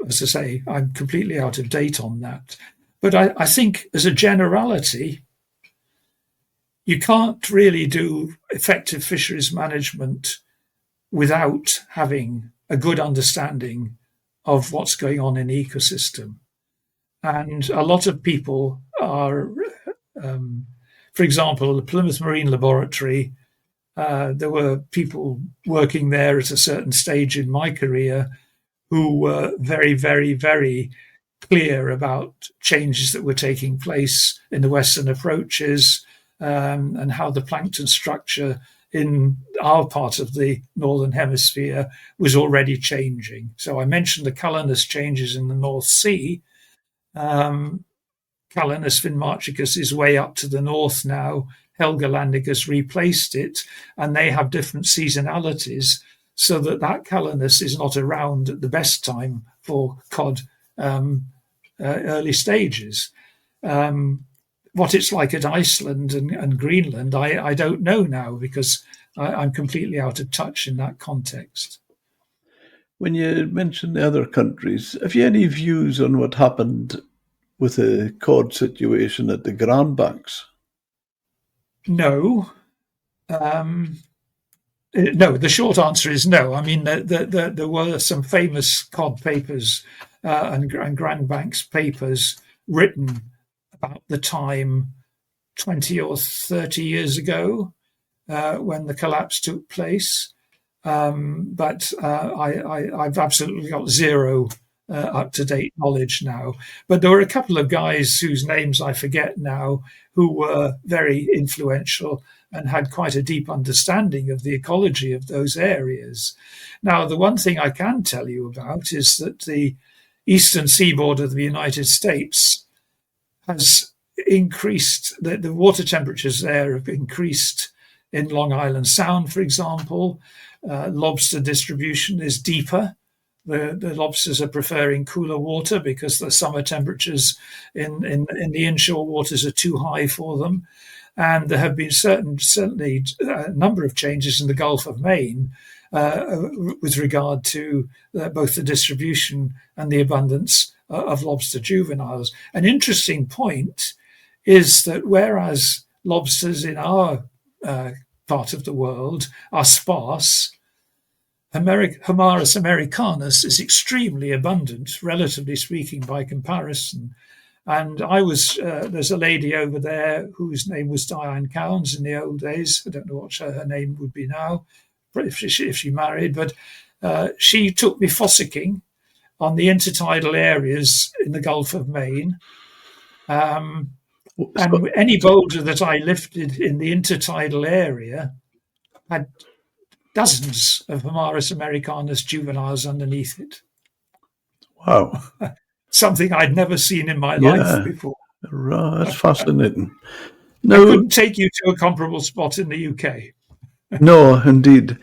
as I say, I'm completely out of date on that. But I think as a generality, you can't really do effective fisheries management without having a good understanding of what's going on in the ecosystem. And a lot of people are, for example, the Plymouth Marine Laboratory, there were people working there at a certain stage in my career who were very, very, very clear about changes that were taking place in the Western approaches, and how the plankton structure in our part of the Northern Hemisphere was already changing. So I mentioned the Calanus changes in the North Sea. Calanus finmarchicus is way up to the north now. Helgolandicus replaced it, and they have different seasonalities, so that Calanus is not around at the best time for cod early stages. What it's like at Iceland and Greenland, I don't know now, because I'm completely out of touch in that context. When you mention the other countries, have you any views on what happened with the cod situation at the Grand Banks? No. No, the short answer is no. I mean, there were some famous cod papers and Grand Banks papers written about the time 20 or 30 years ago when the collapse took place. But I've absolutely got zero up-to-date knowledge now. But there were a couple of guys whose names I forget now who were very influential and had quite a deep understanding of the ecology of those areas. Now, the one thing I can tell you about is that the eastern seaboard of the United States has increased, the water temperatures there have increased in Long Island Sound, for example. Lobster distribution is deeper. The lobsters are preferring cooler water because the summer temperatures in the inshore waters are too high for them. And there have been certainly a number of changes in the Gulf of Maine with regard to both the distribution and the abundance of lobster juveniles. An interesting point is that whereas lobsters in our part of the world are sparse, Homarus americanus is extremely abundant, relatively speaking, by comparison. And there's a lady over there whose name was Diane Cowens in the old days. I don't know what her name would be now, if she married, but she took me fossicking on the intertidal areas in the Gulf of Maine. And any boulder that I lifted in the intertidal area had dozens of Homarus americanus juveniles underneath it. Wow. Something I'd never seen in my life before. That's fascinating. I couldn't take you to a comparable spot in the UK. No, indeed.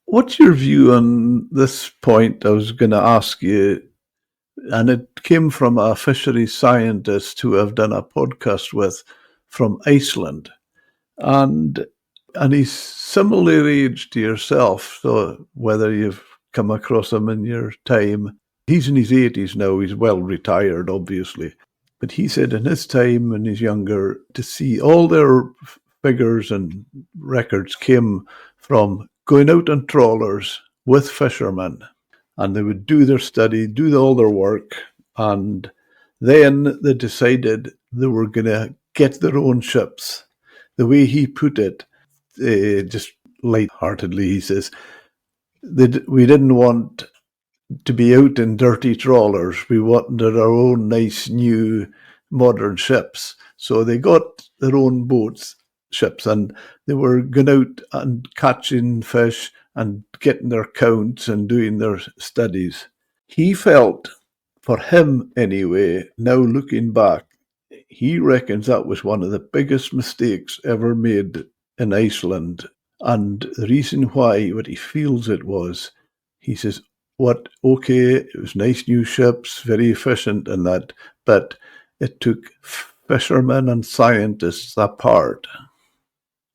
What's your view on this point? I was going to ask you, and it came from a fisheries scientist who I've done a podcast with from Iceland. And he's similar age to yourself, so whether you've come across him in your time, he's in his 80s now, he's well retired, obviously. But he said in his time, when he's younger, to see all their figures and records came from going out on trawlers with fishermen. And they would do their study, do all their work, and then they decided they were going to get their own ships. The way he put it, just lightheartedly, he says, we didn't want to be out in dirty trawlers. We wanted our own nice, new, modern ships. So they got their own boats, ships, and they were going out and catching fish and getting their counts and doing their studies. He felt, for him anyway, now looking back, he reckons that was one of the biggest mistakes ever made in Iceland. And the reason why, what he feels it was, he says, it was nice new ships, very efficient and that, but it took fishermen and scientists apart.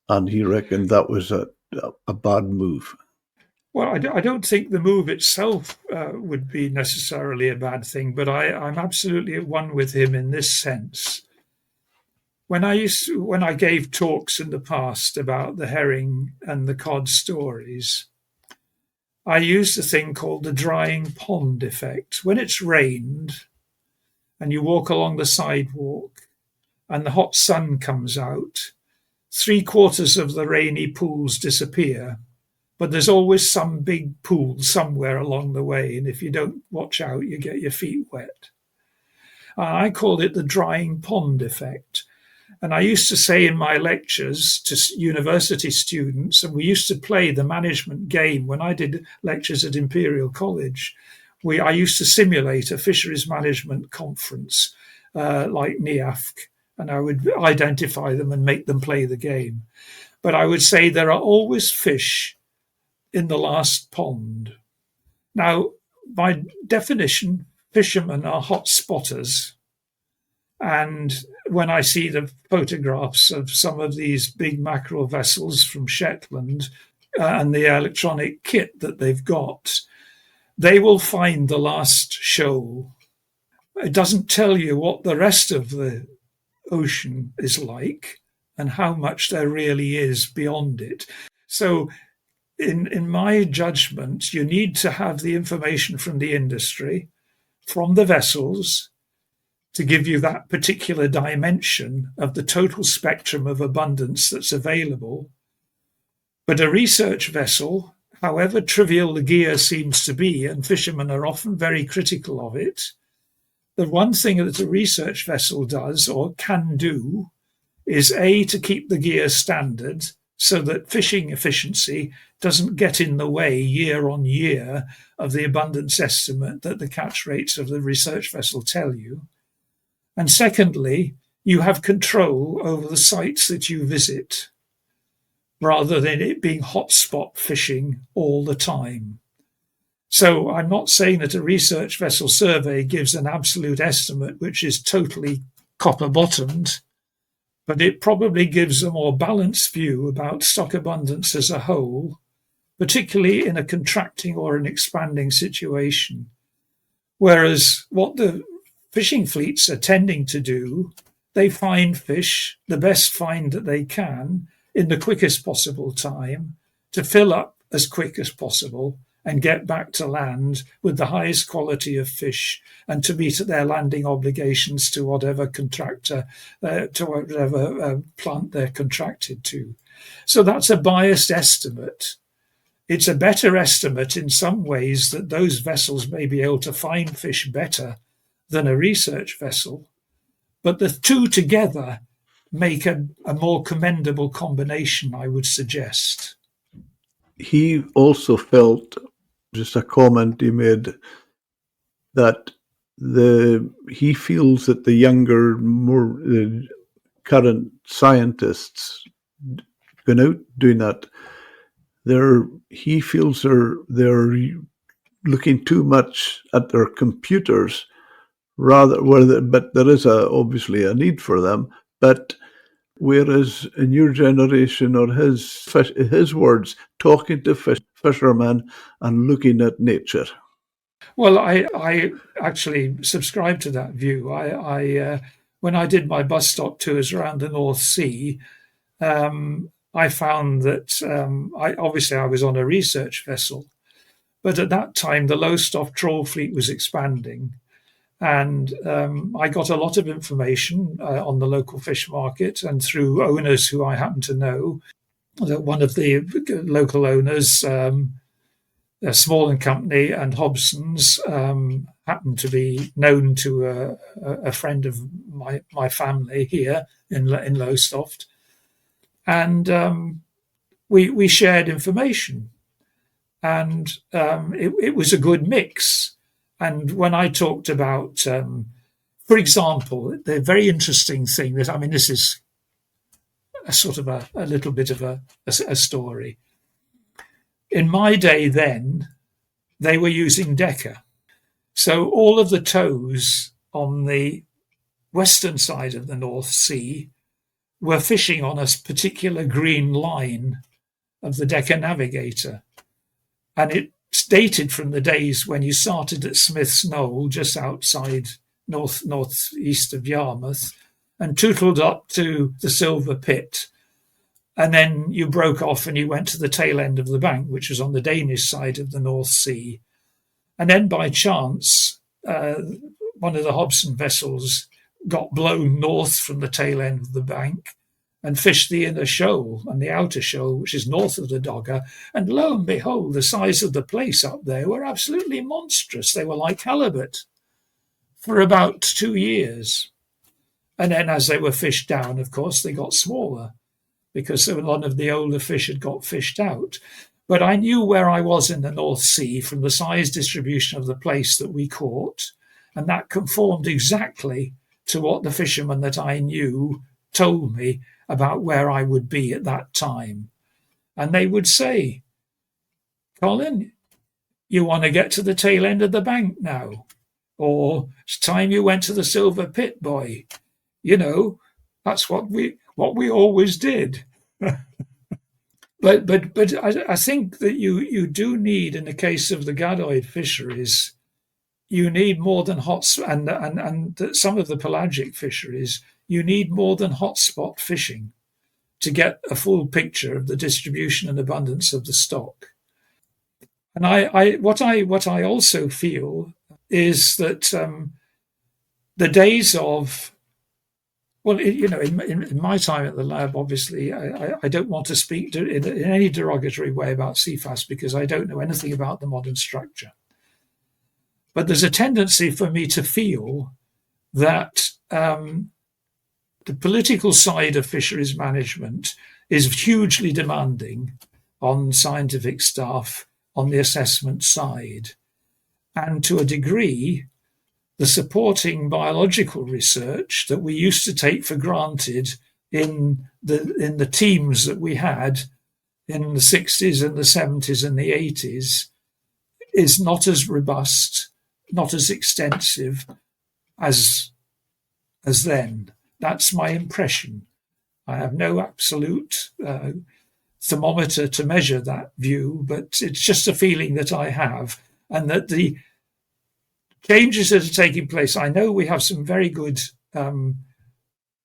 And he reckoned that was a bad move. Well, I don't think the move itself would be necessarily a bad thing, but I'm absolutely at one with him in this sense. When I gave talks in the past about the herring and the cod stories, I used a thing called the drying pond effect. When it's rained and you walk along the sidewalk and the hot sun comes out, 3/4 of the rainy pools disappear. But there's always some big pool somewhere along the way, and if you don't watch out, you get your feet wet. I called it the drying pond effect. And I used to say in my lectures to university students, and we used to play the management game when I did lectures at Imperial College. I used to simulate a fisheries management conference like NIAFC, and I would identify them and make them play the game. But I would say there are always fish in the last pond. Now, by definition, fishermen are hot spotters. And when I see the photographs of some of these big mackerel vessels from Shetland and the electronic kit that they've got, they will find the last shoal. It doesn't tell you what the rest of the ocean is like and how much there really is beyond it. So in my judgment, you need to have the information from the industry, from the vessels, to give you that particular dimension of the total spectrum of abundance that's available. But a research vessel, however trivial the gear seems to be, and fishermen are often very critical of it, the one thing that a research vessel does or can do is to keep the gear standard so that fishing efficiency doesn't get in the way year on year of the abundance estimate that the catch rates of the research vessel tell you. And secondly, you have control over the sites that you visit, rather than it being hotspot fishing all the time. So I'm not saying that a research vessel survey gives an absolute estimate which is totally copper-bottomed, but it probably gives a more balanced view about stock abundance as a whole, particularly in a contracting or an expanding situation. Whereas what the fishing fleets are tending to do, they find fish, the best find that they can, in the quickest possible time, to fill up as quick as possible and get back to land with the highest quality of fish and to meet their landing obligations to whatever contractor, to whatever plant they're contracted to. So that's a biased estimate. It's a better estimate in some ways that those vessels may be able to find fish better than a research vessel, but the two together make a more commendable combination, I would suggest. He also felt, just a comment he made, that he feels that the younger, more current scientists going out doing that, he feels they're looking too much at their computers, but there is obviously a need for them. But whereas in your generation, or his words, talking to fishermen and looking at nature. Well, I actually subscribe to that view. I when I did my bus stop tours around the North Sea, I found that I was on a research vessel, but at that time the low-stop trawl fleet was expanding, and I got a lot of information on the local fish market and through owners who I happen to know. One of the local owners, Small and Company and Hobson's, happened to be known to a friend of my family here in Lowestoft, and we shared information, and it was a good mix. And when I talked about, for example, the very interesting thing this is a sort of a little bit of a story. In my day then, they were using Decker. So all of the tows on the western side of the North Sea were fishing on a particular green line of the Decker Navigator. And it's dated from the days when you started at Smith's Knoll, just outside northeast of Yarmouth, and tootled up to the Silver Pit. And then you broke off and you went to the tail end of the bank, which was on the Danish side of the North Sea. And then by chance, one of the Hobson vessels got blown north from the tail end of the bank and fished the inner shoal and the outer shoal, which is north of the Dogger. And lo and behold, the size of the place up there were absolutely monstrous. They were like halibut for about 2 years. And then as they were fished down, of course, they got smaller, because a lot of the older fish had got fished out. But I knew where I was in the North Sea from the size distribution of the place that we caught, and that conformed exactly to what the fishermen that I knew told me about where I would be at that time. And they would say, Colin, you want to get to the tail end of the bank now, or it's time you went to the Silver Pit, boy. You know, that's what we always did. But I think that you do need, in the case of the gadoid fisheries, you need more than and some of the pelagic fisheries, you need more than hotspot fishing to get a full picture of the distribution and abundance of the stock. And what I also feel is that the days of, well, in my time at the lab, obviously, I don't want to speak in any derogatory way about CFAS because I don't know anything about the modern structure. But there's a tendency for me to feel that the political side of fisheries management is hugely demanding on scientific staff on the assessment side. And to a degree, the supporting biological research that we used to take for granted in the teams that we had in the 60s and the 70s and the 80s is not as robust, not as extensive as then. That's my impression. I have no absolute thermometer to measure that view, but it's just a feeling that I have, and that the changes that are taking place, I know we have some very good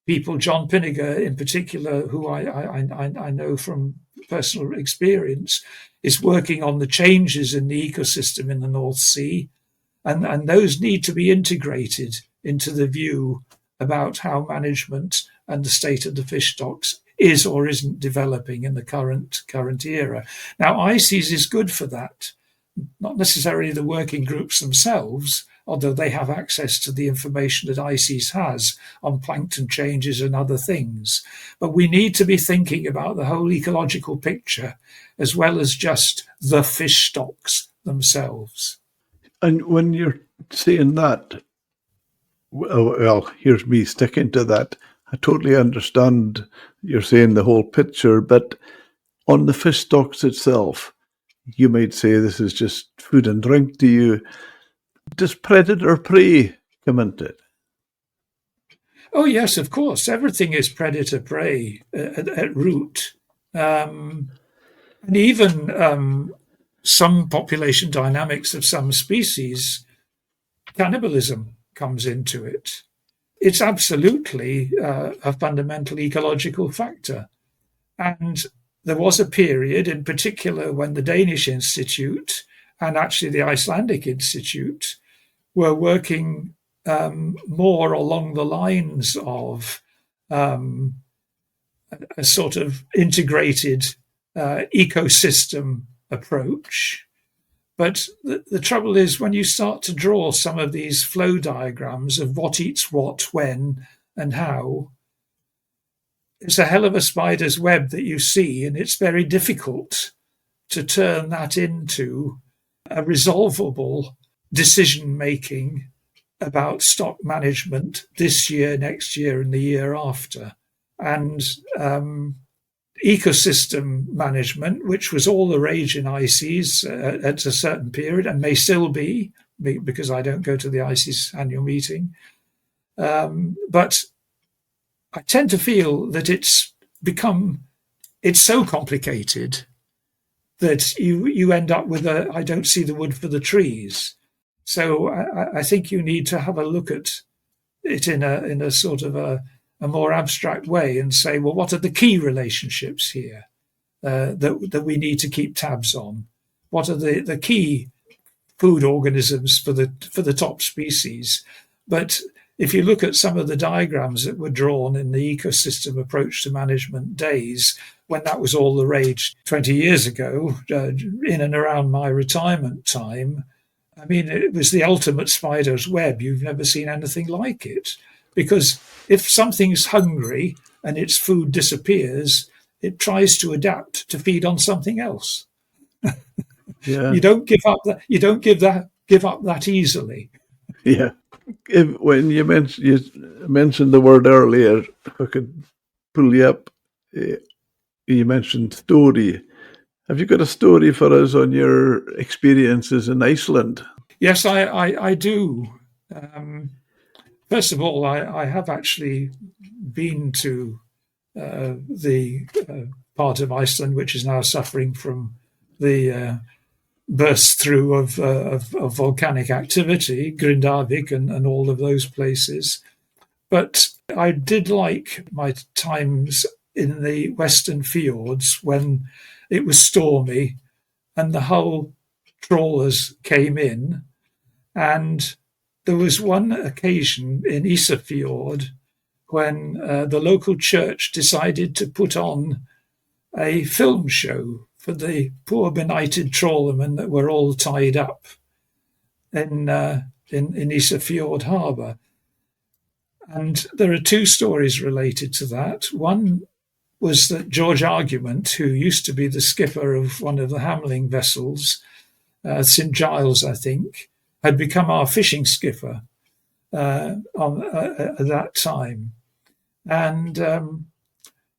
people, John Pinniger in particular, who I know from personal experience, is working on the changes in the ecosystem in the North Sea, and those need to be integrated into the view about how management and the state of the fish stocks is or isn't developing in the current era. Now, ICES is good for that, not necessarily the working groups themselves, although they have access to the information that ICES has on plankton changes and other things. But we need to be thinking about the whole ecological picture as well as just the fish stocks themselves. And when you're saying that, well, here's me sticking to that. I totally understand you're saying the whole picture, but on the fish stocks itself, you might say this is just food and drink to you. Does predator prey come into it? Oh, yes, of course. Everything is predator prey at root. And even some population dynamics of some species, cannibalism comes into it. It's absolutely a fundamental ecological factor. And there was a period in particular when the Danish Institute and actually the Icelandic Institute were working more along the lines of a sort of integrated ecosystem approach. But the trouble is when you start to draw some of these flow diagrams of what eats what, when, and how, it's a hell of a spider's web that you see, and it's very difficult to turn that into a resolvable decision-making about stock management this year, next year, and the year after. And ecosystem management, which was all the rage in ICES at a certain period and may still be, because I don't go to the ICES annual meeting. But I tend to feel that it's so complicated that you end up with I don't see the wood for the trees. So I think you need to have a look at it in a sort of a more abstract way and say, well, what are the key relationships here that we need to keep tabs on? What are the key food organisms for the top species? But if you look at some of the diagrams that were drawn in the ecosystem approach to management days, when that was all the rage 20 years ago, in and around my retirement time, I mean, it was the ultimate spider's web. You've never seen anything like it. Because if something's hungry and its food disappears, it tries to adapt to feed on something else. Yeah. You don't give up that. You don't give up that easily. Yeah. When you mentioned the word earlier, if I could pull you up, you mentioned story. Have you got a story for us on your experiences in Iceland? Yes, I do. First of all, I have actually been to the part of Iceland which is now suffering from the burst through of volcanic activity, Grindavik and all of those places. But I did like my times in the western fjords when it was stormy and the Hull trawlers came in. And there was one occasion in Isafjord when the local church decided to put on a film show for the poor benighted trawlermen that were all tied up in Isafjord harbour. And there are two stories related to that. One was that George Argument, who used to be the skipper of one of the Hamling vessels, St Giles, I think, had become our fishing skipper at that time. And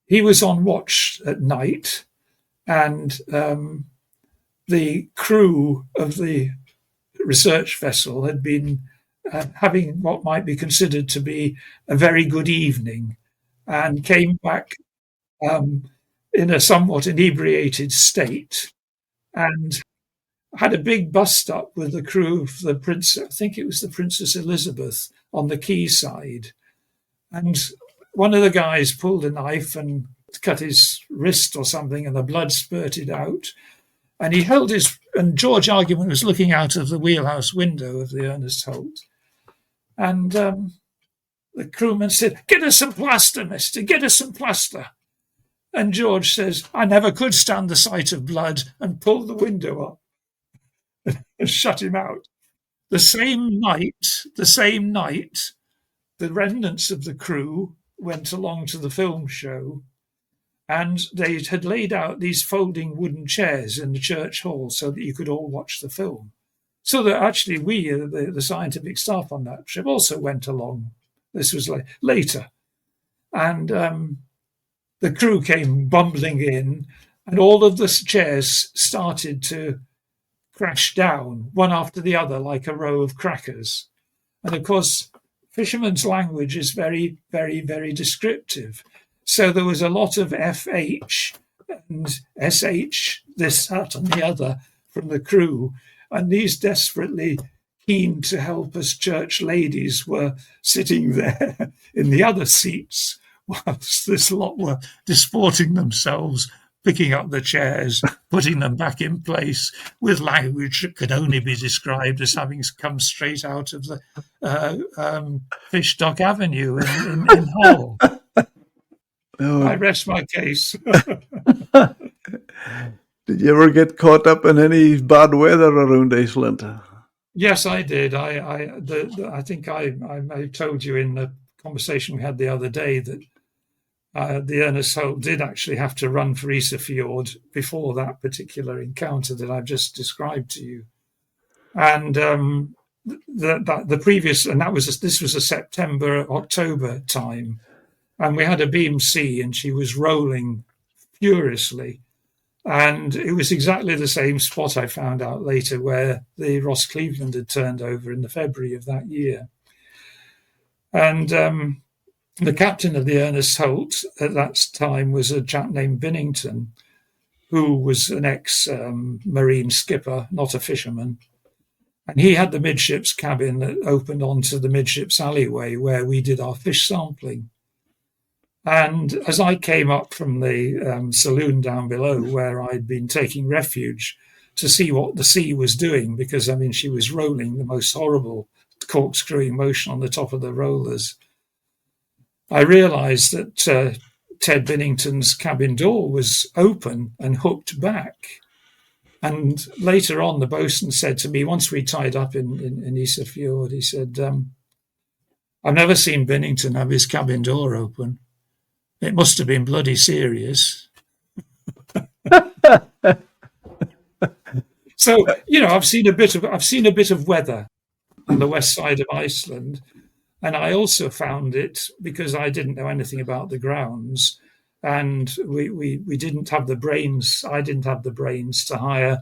he was on watch at night, and the crew of the research vessel had been having what might be considered to be a very good evening and came back in a somewhat inebriated state and had a big bust up with the crew of the Princess, I think it was the Princess Elizabeth, on the quayside. And one of the guys pulled a knife and cut his wrist or something, and the blood spurted out. And and George Argument was looking out of the wheelhouse window of the Ernest Holt. And the crewman said, "Get us some plaster, mister, get us some plaster." And George says, "I never could stand the sight of blood," and pulled the window up and shut him out. The same night, the remnants of the crew went along to the film show, and they had laid out these folding wooden chairs in the church hall so that you could all watch the film. So that actually we, the scientific staff on that trip, also went along. This was later. And the crew came bumbling in, and all of the chairs started to crash down, one after the other, like a row of crackers. And of course, fishermen's language is very, very, very descriptive. So there was a lot of FH and SH, this, that, and the other from the crew. And these desperately keen to help us church ladies were sitting there in the other seats, whilst this lot were disporting themselves, picking up the chairs, putting them back in place with language that could only be described as having come straight out of the Fish Dock Avenue in Hull. I rest my case. Did you ever get caught up in any bad weather around Iceland? Yes, I did. I think I told you in the conversation we had the other day that the Ernest Holt did actually have to run for Isafjord before that particular encounter that I've just described to you. And this was a September, October time. And we had a beam sea, and she was rolling furiously. And it was exactly the same spot, I found out later, where the Ross Cleveland had turned over in the February of that year. And the captain of the Ernest Holt at that time was a chap named Binnington, who was an ex-marine skipper, not a fisherman. And he had the midships cabin that opened onto the midships alleyway where we did our fish sampling. And as I came up from the saloon down below where I'd been taking refuge to see what the sea was doing, because, she was rolling the most horrible corkscrewing motion on the top of the rollers, I realised that Ted Binnington's cabin door was open and hooked back. And later on, the bosun said to me, once we tied up in Isafjord, he said, "I've never seen Binnington have his cabin door open. It must have been bloody serious." So, I've seen a bit of weather on the west side of Iceland, and I also found it because I didn't know anything about the grounds, and we didn't have the brains. I didn't have the brains to hire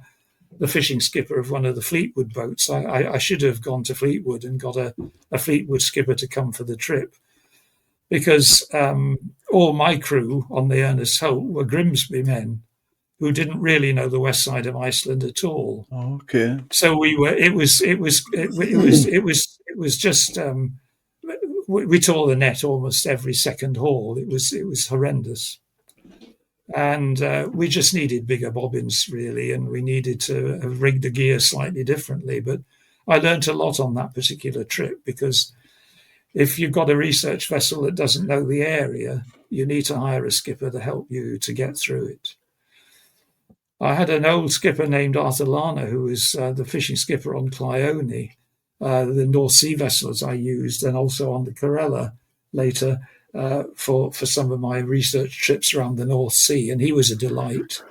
the fishing skipper of one of the Fleetwood boats. I should have gone to Fleetwood and got a Fleetwood skipper to come for the trip, because all my crew on the Ernest Holt were Grimsby men who didn't really know the west side of Iceland at all. Okay. So it was just we tore the net almost every second haul. It was horrendous, and we just needed bigger bobbins really, and we needed to have rigged the gear slightly differently. But I learned a lot on that particular trip, because if you've got a research vessel that doesn't know the area, you need to hire a skipper to help you to get through it. I had an old skipper named Arthur Lana, who was the fishing skipper on Cleone, the North Sea vessels I used, and also on the Corella later for some of my research trips around the North Sea. And he was a delight.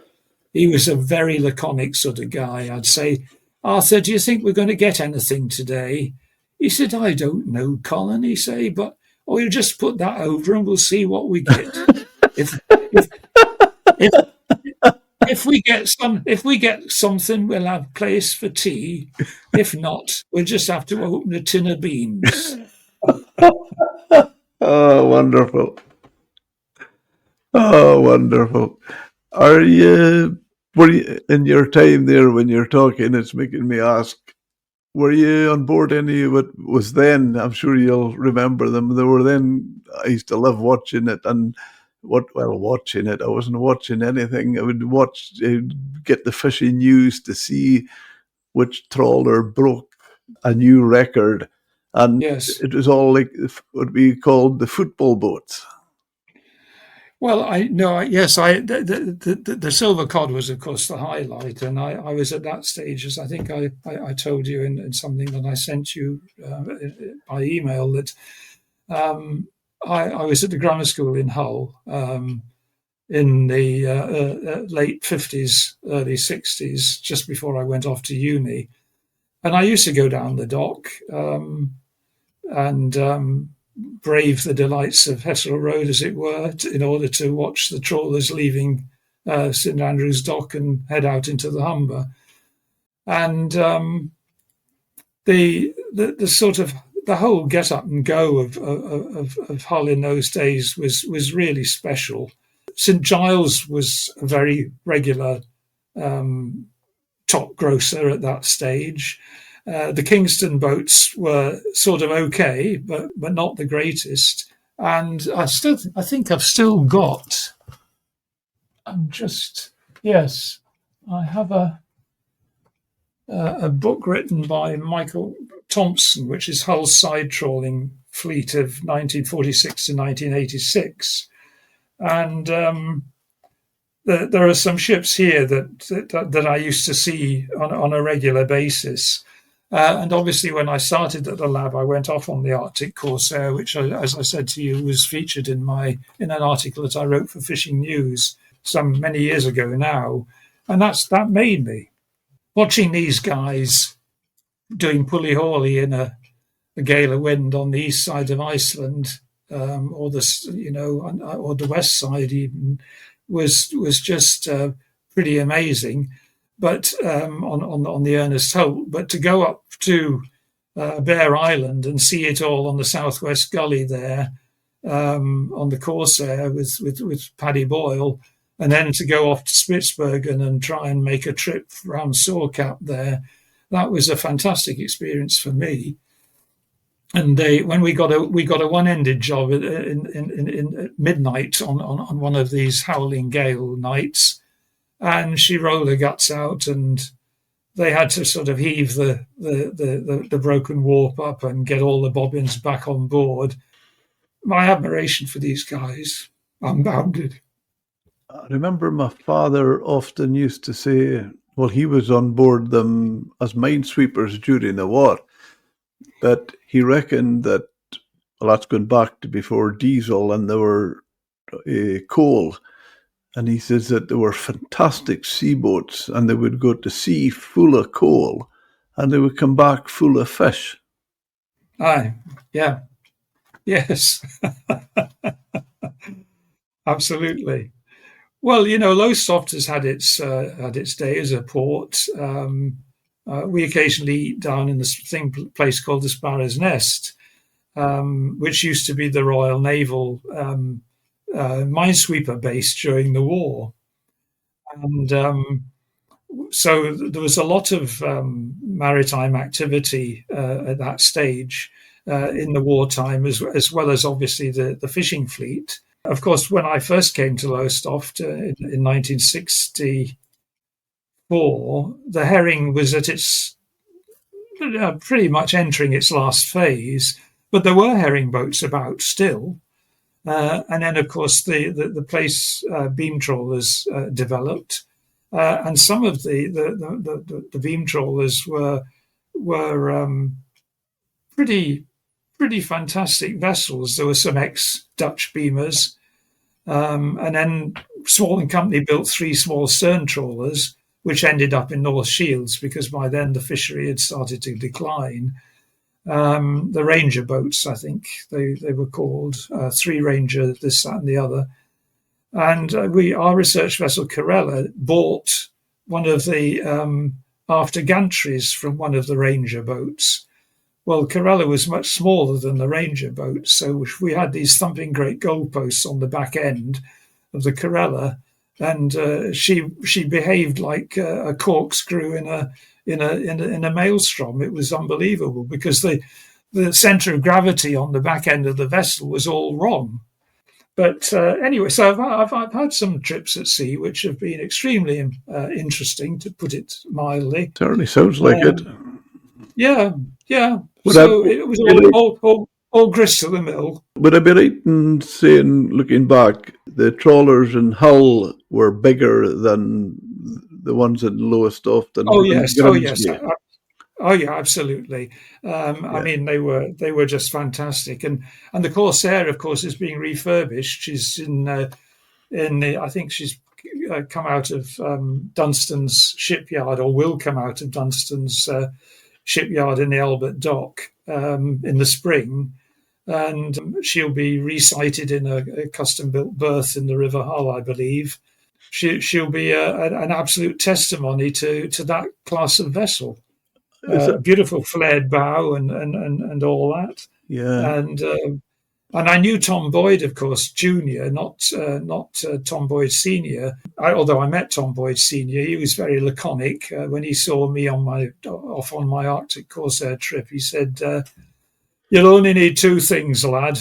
He was a very laconic sort of guy. I'd say, "Arthur, do you think we're going to get anything today?" He said, "I don't know, Colin," he said, "but we'll just put that over and we'll see what we get. If we get something, we'll have place for tea. If not, we'll just have to open a tin of beans." Oh, wonderful. Oh, wonderful. Were you, in your time there when you're talking, it's making me ask, were you on board any of what was then, I'm sure you'll remember them, they were then, I used to love watching it, and watching it. I wasn't watching anything. I would get the fishing news to see which trawler broke a new record. And Yes. it was all like what we called the football boats. Well, I no, yes, the silver cod was, of course, the highlight, and I was at that stage, as I think I told you in something that I sent you by email, that I was at the grammar school in Hull in the late 50s, early 60s, just before I went off to uni, and I used to go down the dock and brave the delights of Hessel Road, as it were, in order to watch the trawlers leaving St Andrew's Dock and head out into the Humber. And the sort of the whole get up and go of Hull in those days was really special. St Giles was a very regular top grosser at that stage. The Kingston boats were sort of okay, but not the greatest. And I think I've still got. Yes, I have a book written by Michael Thompson, which is Hull's side trawling fleet of 1946 to 1986, and there are some ships here that I used to see on a regular basis. And obviously, when I started at the lab, I went off on the Arctic Corsair, which, as I said to you, was featured in an article that I wrote for Fishing News some many years ago now. And that made me. Watching these guys doing pulley hauley in a gale of wind on the east side of Iceland, or the west side even, was just pretty amazing. But on the Ernest Holt, but to go up to Bear Island and see it all on the southwest gully there, on the Corsair with Paddy Boyle, and then to go off to Spitsbergen and try and make a trip around Sorecap there, that was a fantastic experience for me. And when we got a one-ended job in midnight on one of these howling gale nights, and she rolled her guts out, and they had to sort of heave the broken warp up and get all the bobbins back on board. My admiration for these guys, unbounded. I remember my father often used to say, well, he was on board them as minesweepers during the war, but he reckoned that, well, that's going back to before diesel and there were coal. And he says that there were fantastic seaboats and they would go to sea full of coal and they would come back full of fish. Aye, yeah, yes, absolutely. Well, Lowestoft has had its day as a port. We occasionally eat down in this place called the Sparrow's Nest, which used to be the Royal Naval minesweeper base during the war. And so there was a lot of maritime activity at that stage in the wartime, as well as obviously the fishing fleet. Of course, when I first came to Lowestoft in 1964, the herring was at its pretty much entering its last phase, but there were herring boats about still. And then, of course, the place beam trawlers developed, and some of the beam trawlers were pretty fantastic vessels. There were some ex-Dutch beamers, and then Small and Company built 3 small stern trawlers, which ended up in North Shields because by then the fishery had started to decline. The Ranger boats, I think they were called, 3 Ranger, this, that, and the other. And our research vessel Corella bought one of the after gantries from one of the Ranger boats. Well, Corella was much smaller than the Ranger boat, so we had these thumping great goalposts on the back end of the Corella, and she behaved like a corkscrew in a maelstrom. It was unbelievable because the center of gravity on the back end of the vessel was all wrong. But anyway, so I've had some trips at sea which have been extremely interesting, to put it mildly. Certainly sounds like it. Um, yeah, yeah. Would I, So it was be right, all grist to the mill. would I be right in saying, looking back, the trawlers in Hull were bigger than the ones in Lowestoft and Oh yes, oh yes. Grimsby? Oh yeah, absolutely. I Yeah. mean, they were just fantastic, and the Corsair, of course, is being refurbished. She's I think she's come out of Dunstan's shipyard, or will come out of Dunstan's shipyard in the Albert Dock in the spring, and she'll be resited in a custom-built berth in the River Hull, I believe. She'll be an absolute testimony to that class of vessel. Is it? Beautiful flared bow and all that. Yeah. And I knew Tom Boyd, of course, Junior, not Tom Boyd Senior. Although I met Tom Boyd Senior, he was very laconic when he saw me off on my Arctic Corsair trip. He said, "You'll only need two things, lad."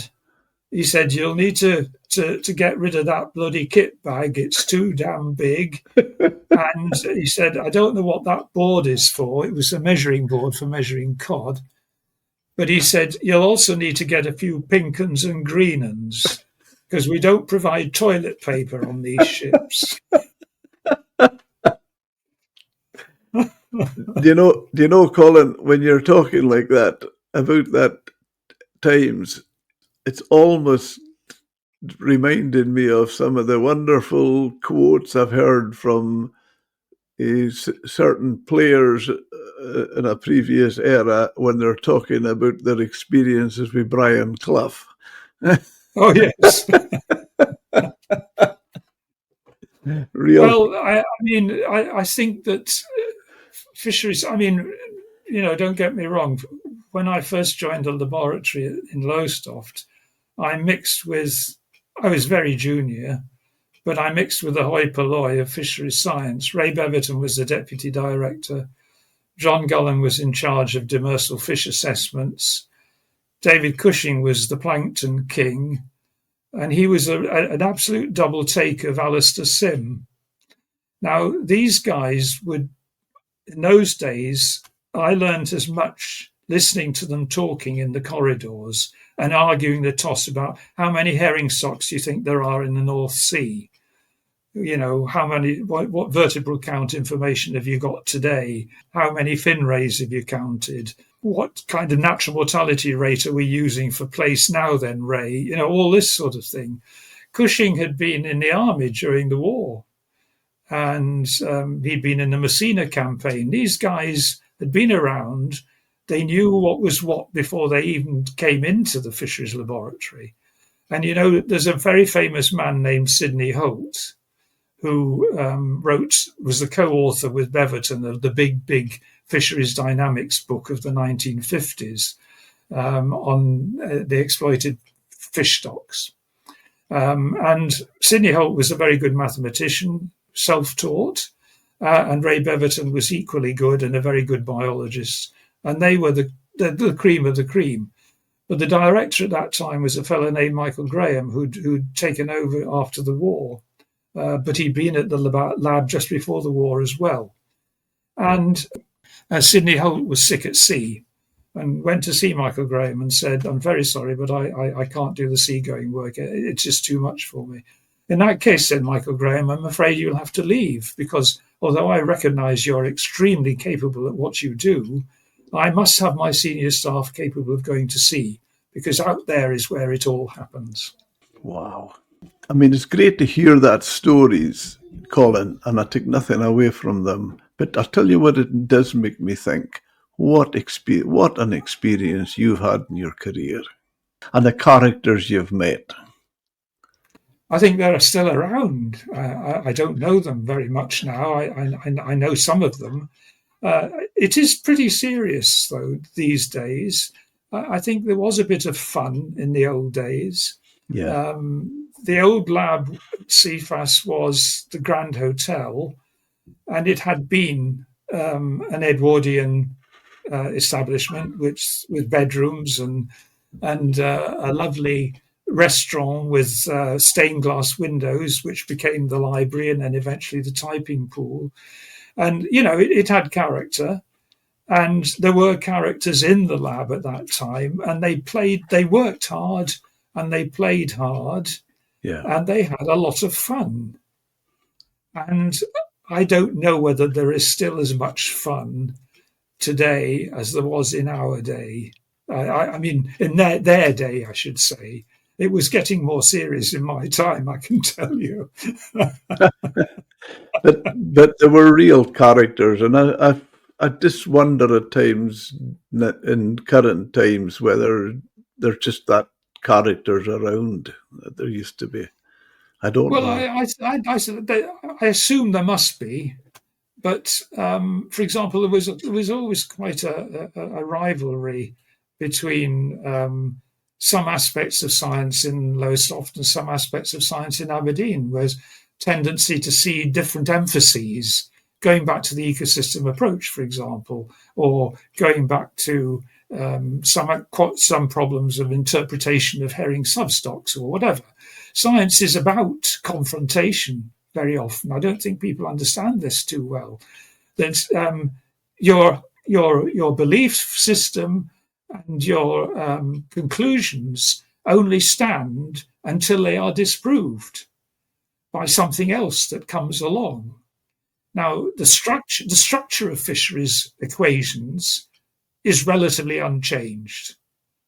He said, "You'll need to get rid of that bloody kit bag. It's too damn big." And he said, "I don't know what that board is for." It was a measuring board for measuring cod. But he said, "You'll also need to get a few pink uns and green uns, because we don't provide toilet paper on these ships." Do you know, Colin, when you're talking like that about that times, it's almost reminded me of some of the wonderful quotes I've heard from certain players in a previous era when they're talking about their experiences with Brian Clough. Oh, yes. Real. Well, I mean, I think that fisheries, I mean, don't get me wrong. When I first joined the laboratory in Lowestoft, I was very junior, but I mixed with the hoi polloi of fisheries science. Ray Beverton was the deputy director. John Gullen was in charge of demersal fish assessments. David Cushing was the plankton king. And he was an absolute double take of Alistair Sim. Now, these guys would, in those days, I learned as much listening to them talking in the corridors and arguing the toss about how many herring stocks you think there are in the North Sea. How many, what vertebral count information have you got today? How many fin rays have you counted? What kind of natural mortality rate are we using for place now then, Ray? All this sort of thing. Cushing had been in the army during the war, and he'd been in the Messina campaign. These guys had been around. They knew what was what before they even came into the fisheries laboratory. And, there's a very famous man named Sidney Holt, who was the co-author with Beverton of the big fisheries dynamics book of the 1950s on the exploited fish stocks. And Sidney Holt was a very good mathematician, self-taught, and Ray Beverton was equally good and a very good biologist. And they were the cream of the cream. But the director at that time was a fellow named Michael Graham, who'd taken over after the war. But he'd been at the lab just before the war as well. And Sidney Holt was sick at sea and went to see Michael Graham and said, "I'm very sorry, but I can't do the seagoing work. It's just too much for me." "In that case," said Michael Graham, "I'm afraid you'll have to leave, because although I recognise you're extremely capable at what you do, I must have my senior staff capable of going to sea, because out there is where it all happens." Wow. I mean, it's great to hear that stories, Colin, and I take nothing away from them. But I'll tell you what it does make me think. What an experience you've had in your career, and the characters you've met. I think they're still around. I don't know them very much now. I know some of them. It is pretty serious, though, these days. I think there was a bit of fun in the old days. Yeah. The old lab at CFAS was the Grand Hotel, and it had been an Edwardian establishment, with bedrooms and a lovely restaurant with stained glass windows, which became the library and then eventually the typing pool. And, it had character. And there were characters in the lab at that time, and they worked hard and they played hard Yeah. and they had a lot of fun. And I don't know whether there is still as much fun today as there was in our day. I mean, in their day, I should say. It was getting more serious in my time, I can tell you. But there were real characters, and I just wonder at times in current times whether there's just that characters around that there used to be. I don't Well, know. I assume there must be, but for example, there was always quite a rivalry between some aspects of science in Lowestoft and some aspects of science in Aberdeen. There's tendency to see different emphases, going back to the ecosystem approach, for example, or going back to some problems of interpretation of herring substocks or whatever. Science is about confrontation very often. I don't think people understand this too well. That your belief system and your conclusions only stand until they are disproved by something else that comes along. Now, the structure of fisheries equations is relatively unchanged.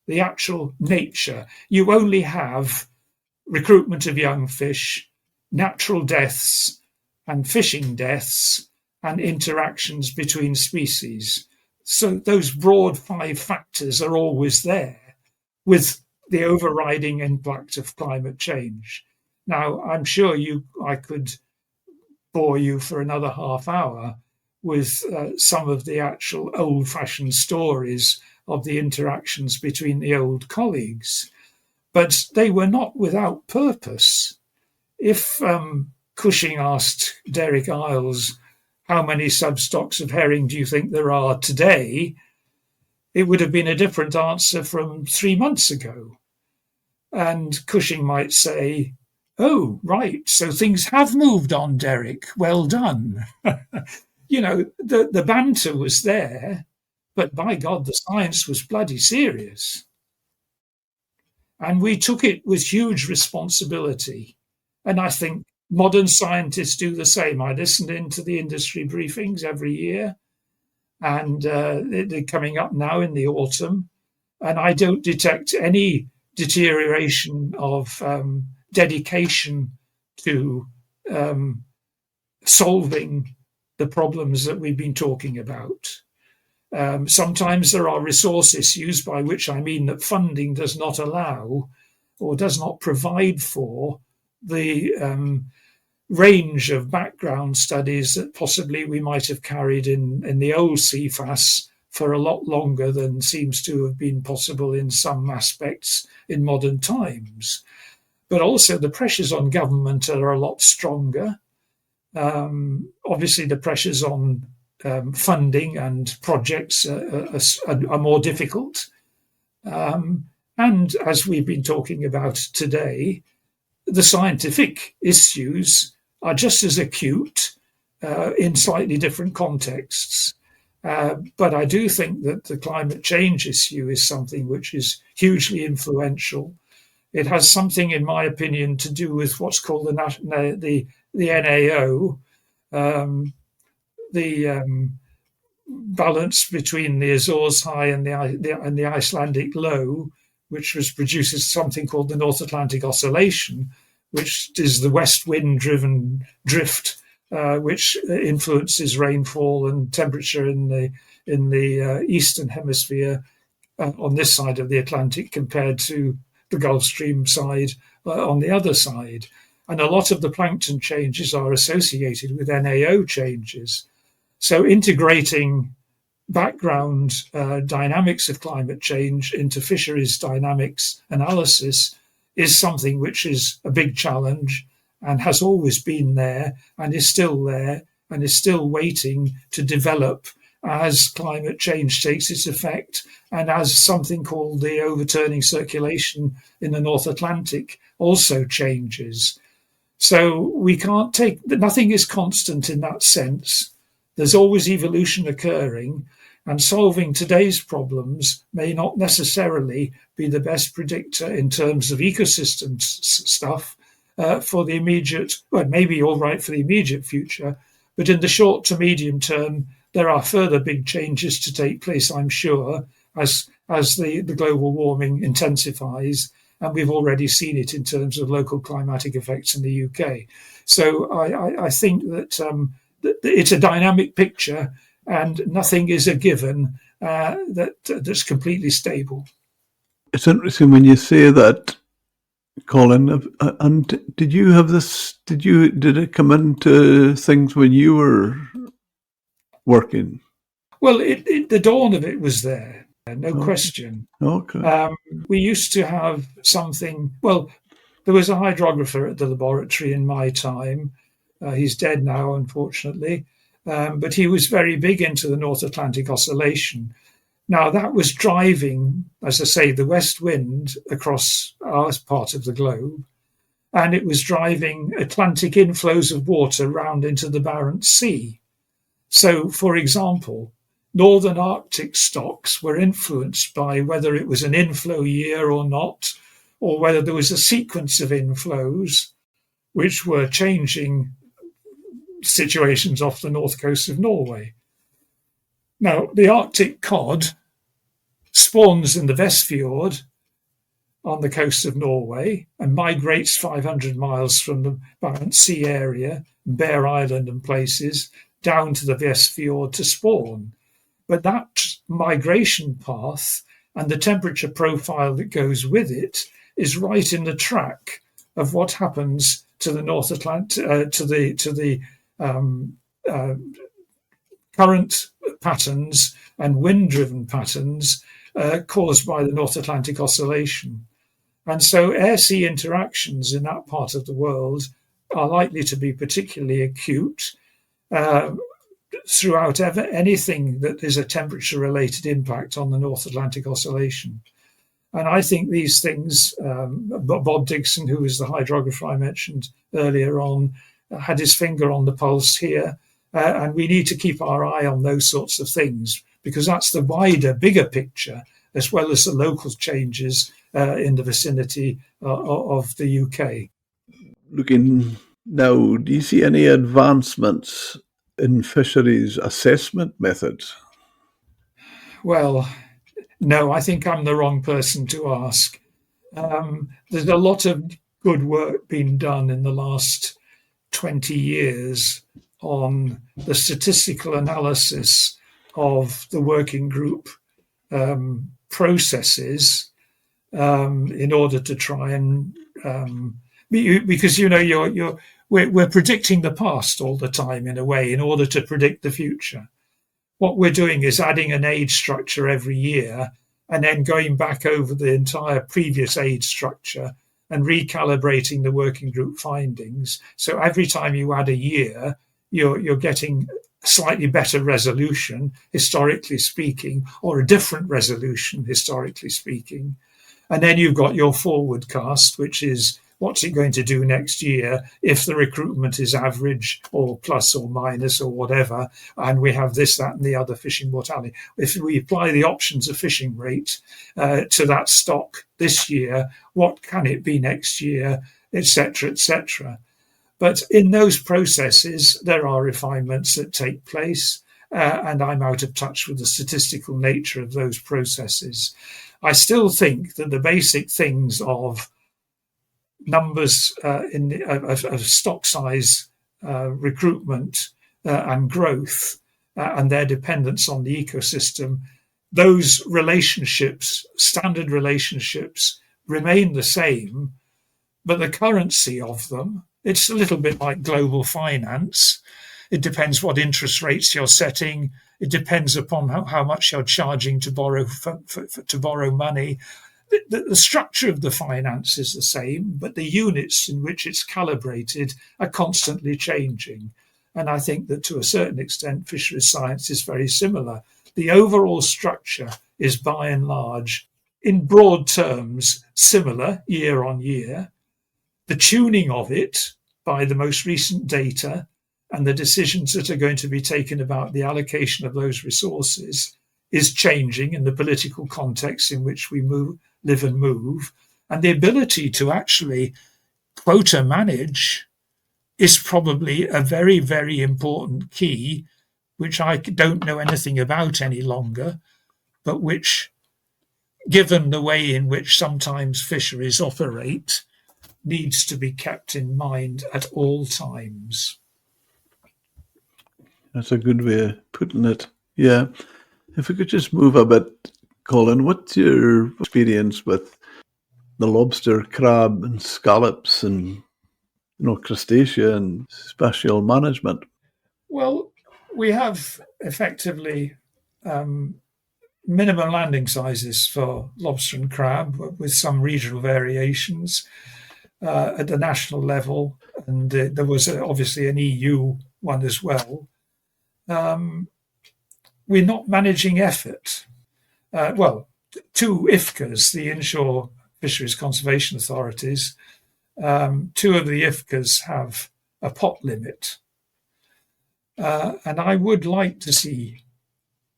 The actual nature, you only have recruitment of young fish, natural deaths and fishing deaths, and interactions between species. So those broad 5 factors are always there, with the overriding impact of climate change. Now, I'm sure I could bore you for another half hour with some of the actual old-fashioned stories of the interactions between the old colleagues, but they were not without purpose. If Cushing asked Derek Isles, how many substocks of herring do you think there are today? It would have been a different answer from 3 months ago. And Cushing might say, oh, right, so things have moved on, Derek. Well done. The banter was there, but by God, the science was bloody serious. And we took it with huge responsibility. And I think modern scientists do the same. I listen into the industry briefings every year, and they're coming up now in the autumn. And I don't detect any deterioration of dedication to solving the problems that we've been talking about. Sometimes there are resource issues, by which I mean that funding does not allow or does not provide for the range of background studies that possibly we might have carried in the old CFAS for a lot longer than seems to have been possible in some aspects in modern times. But also the pressures on government are a lot stronger. Obviously, the pressures on funding and projects are more difficult. And as we've been talking about today, the scientific issues are just as acute in slightly different contexts. But I do think that the climate change issue is something which is hugely influential. It has something, in my opinion, to do with what's called the NAO, the balance between the Azores High and the Icelandic Low, which produces something called the North Atlantic Oscillation, which is the west wind-driven drift, which influences rainfall and temperature in the eastern hemisphere on this side of the Atlantic compared to the Gulf Stream side on the other side. And a lot of the plankton changes are associated with NAO changes. So integrating background dynamics of climate change into fisheries dynamics analysis is something which is a big challenge and has always been there and is still waiting to develop as climate change takes its effect and as something called the overturning circulation in the North Atlantic also changes. So we can't nothing is constant in that sense. There's always evolution occurring, and solving today's problems may not necessarily be the best predictor in terms of ecosystem stuff for the immediate, well, maybe all right for the immediate future, but in the short to medium term, there are further big changes to take place, I'm sure, as the global warming intensifies, and we've already seen it in terms of local climatic effects in the UK. So I think that it's a dynamic picture, and nothing is a given that's completely stable. It's interesting when you say that, Colin. And did you have this? Did it come into things when you were working? Well, the dawn of it was there, no question. Okay. We used to have something. Well, there was a hydrographer at the laboratory in my time. He's dead now, unfortunately. But he was very big into the North Atlantic Oscillation. Now, that was driving, as I say, the west wind across our part of the globe, and it was driving Atlantic inflows of water round into the Barents Sea. So, for example, northern Arctic stocks were influenced by whether it was an inflow year or not, or whether there was a sequence of inflows which were changing situations off the north coast of Norway. Now, the Arctic cod spawns in the Vestfjord on the coast of Norway and migrates 500 miles from the Barents Sea area, Bear Island and places, down to the Vestfjord to spawn. But that migration path and the temperature profile that goes with it is right in the track of what happens to the North Atlantic, to the current patterns and wind-driven patterns caused by the North Atlantic Oscillation. And so air-sea interactions in that part of the world are likely to be particularly acute throughout anything that is a temperature-related impact on the North Atlantic Oscillation. And I think these things, Bob Dixon, who was the hydrographer I mentioned earlier on, had his finger on the pulse here. And we need to keep our eye on those sorts of things, because that's the wider, bigger picture, as well as the local changes in the vicinity of the UK. Looking now, do you see any advancements in fisheries assessment methods? Well, no, I think I'm the wrong person to ask. There's a lot of good work being done in the last 20 years on the statistical analysis of the working group processes in order to try and because we're predicting the past all the time in a way in order to predict the future. What we're doing is adding an age structure every year and then going back over the entire previous age structure and recalibrating the working group findings. So every time you add a year, you're getting slightly better resolution, historically speaking, or a different resolution, historically speaking. And then you've got your forward cast, which is what's it going to do next year if the recruitment is average or plus or minus or whatever, and we have this, that, and the other fishing mortality. If we apply the options of fishing rate to that stock this year, what can it be next year, etc., etc. But in those processes, there are refinements that take place, and I'm out of touch with the statistical nature of those processes. I still think that the basic things of numbers of stock size, recruitment and growth, and their dependence on the ecosystem, those relationships, standard relationships, remain the same, but the currency of them, it's a little bit like global finance. It depends what interest rates you're setting. It depends upon how much you're charging to borrow to borrow money. The structure of the finance is the same, but the units in which it's calibrated are constantly changing. And I think that to a certain extent, fisheries science is very similar. The overall structure is by and large, in broad terms, similar year on year. The tuning of it by the most recent data and the decisions that are going to be taken about the allocation of those resources is changing in the political context in which we live and move. And the ability to actually quota manage is probably a very, very important key, which I don't know anything about any longer, but which, given the way in which sometimes fisheries operate, needs to be kept in mind at all times. That's a good way of putting it. Yeah. If we could just move a bit, Colin, what's your experience with the lobster, crab, and scallops, and crustacea and spatial management? Well, we have effectively minimum landing sizes for lobster and crab, with some regional variations at the national level, and there was obviously an EU one as well. We're not managing effort. Two IFCAs, the Inshore Fisheries Conservation Authorities, two of the IFCAs have a pot limit. And I would like to see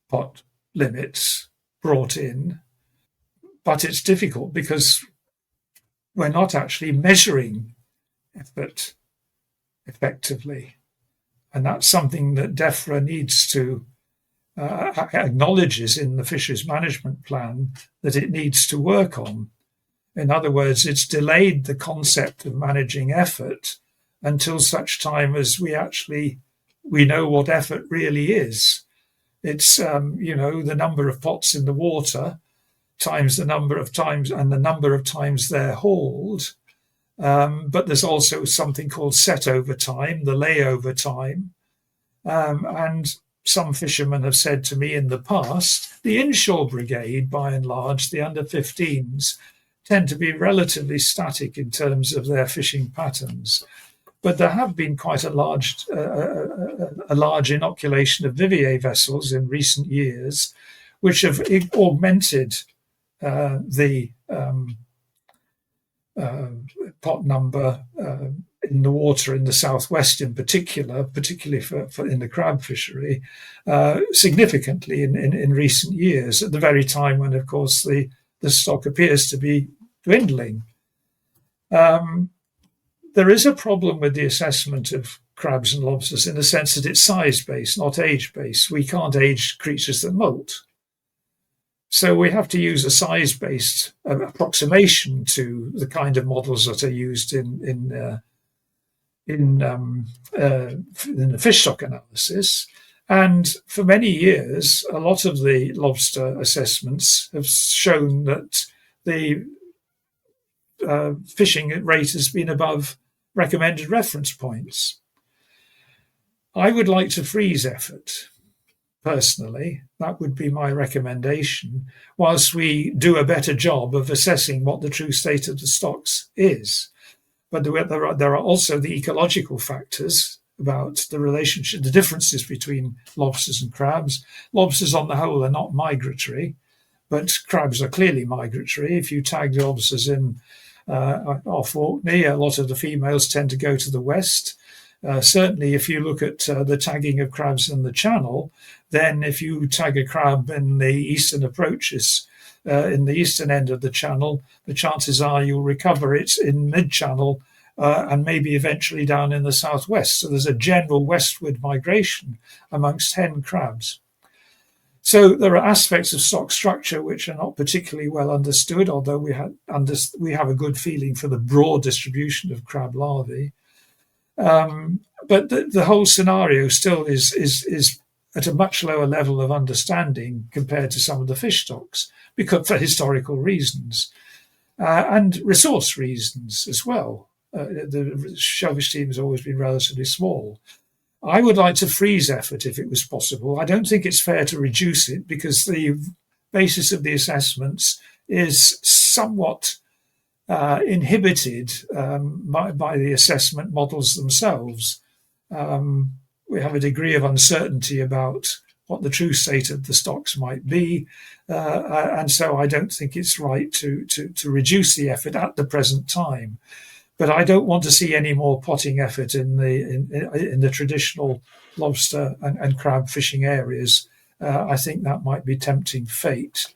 pot limits brought in, but it's difficult because we're not actually measuring effort effectively. And that's something that DEFRA needs to acknowledges in the fisheries management plan that it needs to work on. In other words, it's delayed the concept of managing effort until such time as we know what effort really is. It's the number of pots in the water times the number of times and the number of times they're hauled. But there's also something called set over time, the layover time. And some fishermen have said to me in the past, the inshore brigade, by and large, the under 15s, tend to be relatively static in terms of their fishing patterns. But there have been quite a large inoculation of vivier vessels in recent years, which have augmented the pot number in the water in the southwest, in particularly for in the crab fishery, significantly in recent years. At the very time when, of course, the stock appears to be dwindling. There is a problem with the assessment of crabs and lobsters in the sense that it's size-based, not age-based. We can't age creatures that molt. So we have to use a size-based approximation to the kind of models that are used in the fish stock analysis. And for many years, a lot of the lobster assessments have shown that the fishing rate has been above recommended reference points. I would like to freeze effort. Personally, that would be my recommendation, whilst we do a better job of assessing what the true state of the stocks is. But there are also the ecological factors about the relationship, the differences between lobsters and crabs. Lobsters, on the whole, are not migratory, but crabs are clearly migratory. If you tag the lobsters in off Orkney, a lot of the females tend to go to the west. Certainly, if you look at the tagging of crabs in the Channel, then if you tag a crab in the eastern approaches, in the eastern end of the Channel, the chances are you'll recover it in mid-Channel and maybe eventually down in the southwest. So there's a general westward migration amongst hen crabs. So there are aspects of stock structure which are not particularly well understood, although we have a good feeling for the broad distribution of crab larvae. But the whole scenario still is at a much lower level of understanding compared to some of the fish stocks, because for historical reasons and resource reasons as well. The shellfish team has always been relatively small. I would like to freeze effort if it was possible. I don't think it's fair to reduce it because the basis of the assessments is somewhat inhibited by the assessment models themselves. we have a degree of uncertainty about what the true state of the stocks might be, and so I don't think it's right to reduce the effort at the present time. But I don't want to see any more potting effort in the traditional lobster and crab fishing areas. I think that might be tempting fate.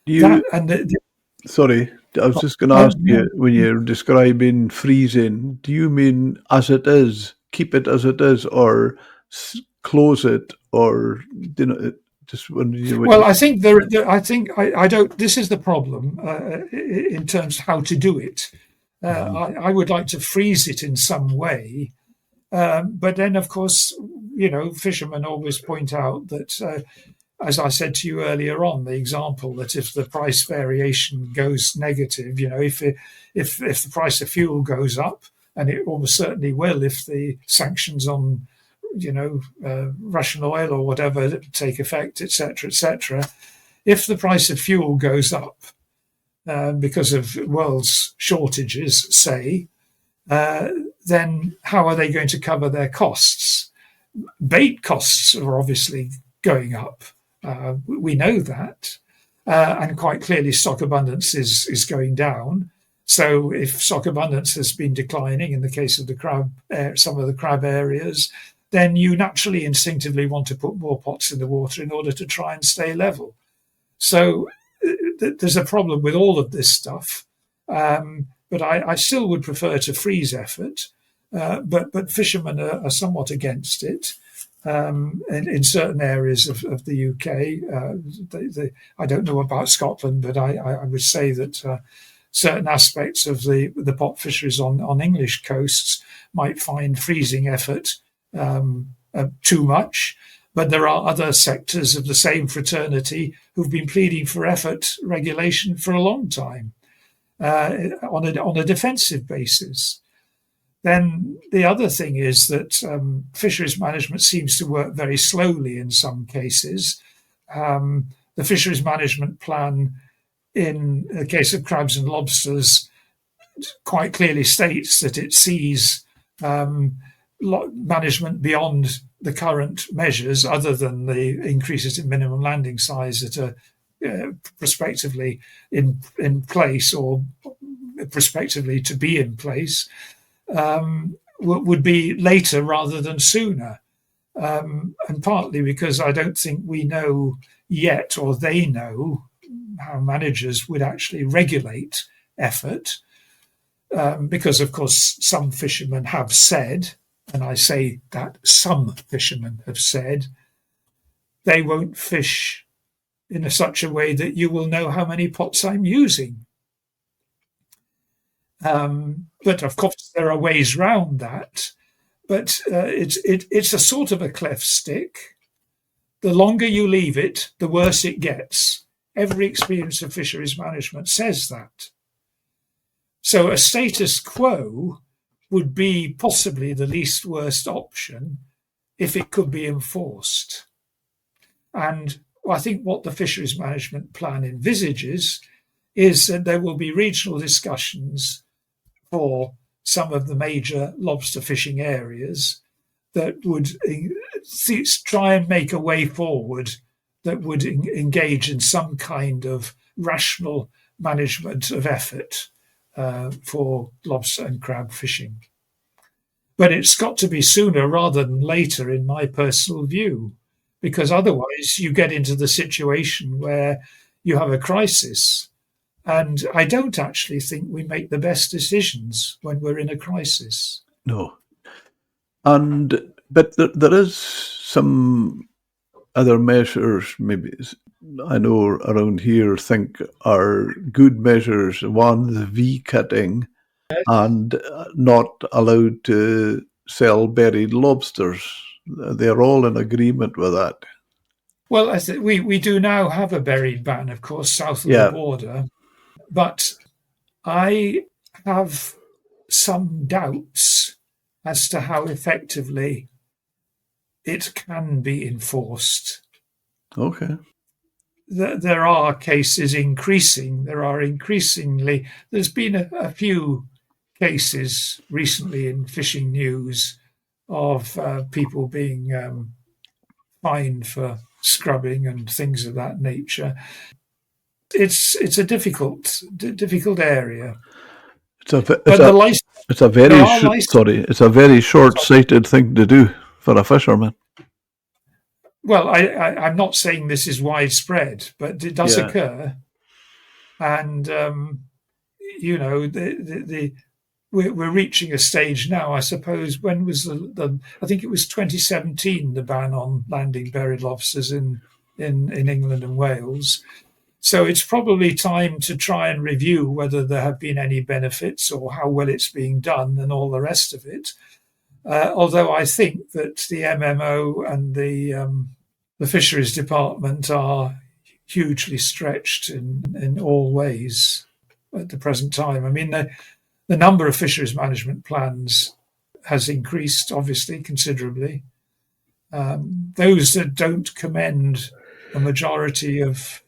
Do That you, and sorry, I was just going to no, ask no. you, when you're describing freezing, do you mean as it is, keep it as it is, or close it, or, just when you Well, I think I think I don't. This is the problem in terms of how to do it. Mhm. I would like to freeze it in some way, but then, of course, fishermen always point out that, as I said to you earlier on, the example that if the price variation goes negative, if the price of fuel goes up, and it almost certainly will if the sanctions on Russian oil or whatever take effect, etc., etc. If the price of fuel goes up because of world's shortages, say, uh, then how are they going to cover their costs? Bait costs are obviously going up. We know that. And quite clearly, stock abundance is going down. So if stock abundance has been declining in the case of the crab, some of the crab areas, then you naturally instinctively want to put more pots in the water in order to try and stay level. So there's a problem with all of this stuff. But I still would prefer to freeze effort. But fishermen are somewhat against it. In certain areas of the UK, I don't know about Scotland, but I would say that certain aspects of the pot fisheries on English coasts might find freezing effort too much. But there are other sectors of the same fraternity who've been pleading for effort regulation for a long time on a defensive basis. Then the other thing is that fisheries management seems to work very slowly in some cases. The fisheries management plan in the case of crabs and lobsters quite clearly states that it sees management beyond the current measures, other than the increases in minimum landing size that are prospectively in place or prospectively to be in place, would be later rather than sooner. And partly because I don't think we know yet, or they know, how managers would actually regulate effort. Because, of course, some fishermen have said, and I say that some fishermen have said, they won't fish in such a way that you will know how many pots I'm using. But of course, there are ways round that. But it's a sort of a cleft stick. The longer you leave it, the worse it gets. Every experience of fisheries management says that. So a status quo would be possibly the least worst option if it could be enforced. And I think what the fisheries management plan envisages is that there will be regional discussions for some of the major lobster fishing areas that would try and make a way forward that would engage in some kind of rational management of effort for lobster and crab fishing. But it's got to be sooner rather than later, in my personal view, because otherwise you get into the situation where you have a crisis. And I don't actually think we make the best decisions when we're in a crisis. No. But there is some other measures, maybe I know around here, think are good measures. One, the V cutting, and not allowed to sell buried lobsters. They're all in agreement with that. Well, we do now have a buried ban, of course, south of the Yeah. border, but I have some doubts as to how effectively it can be enforced. Okay. There are cases increasing. There's been a few cases recently in fishing news of people being fined for scrubbing and things of that nature. It's a difficult area. It's a very short-sighted thing to do for a fisherman. Well, I'm not saying this is widespread, but it does occur. And, we're reaching a stage now, I suppose. When was I think it was 2017, the ban on landing buried lobsters in England and Wales. So it's probably time to try and review whether there have been any benefits or how well it's being done and all the rest of it. Although I think that the MMO and the Fisheries Department are hugely stretched in all ways at the present time. I mean, the number of fisheries management plans has increased, obviously, considerably. Those that don't commend a majority of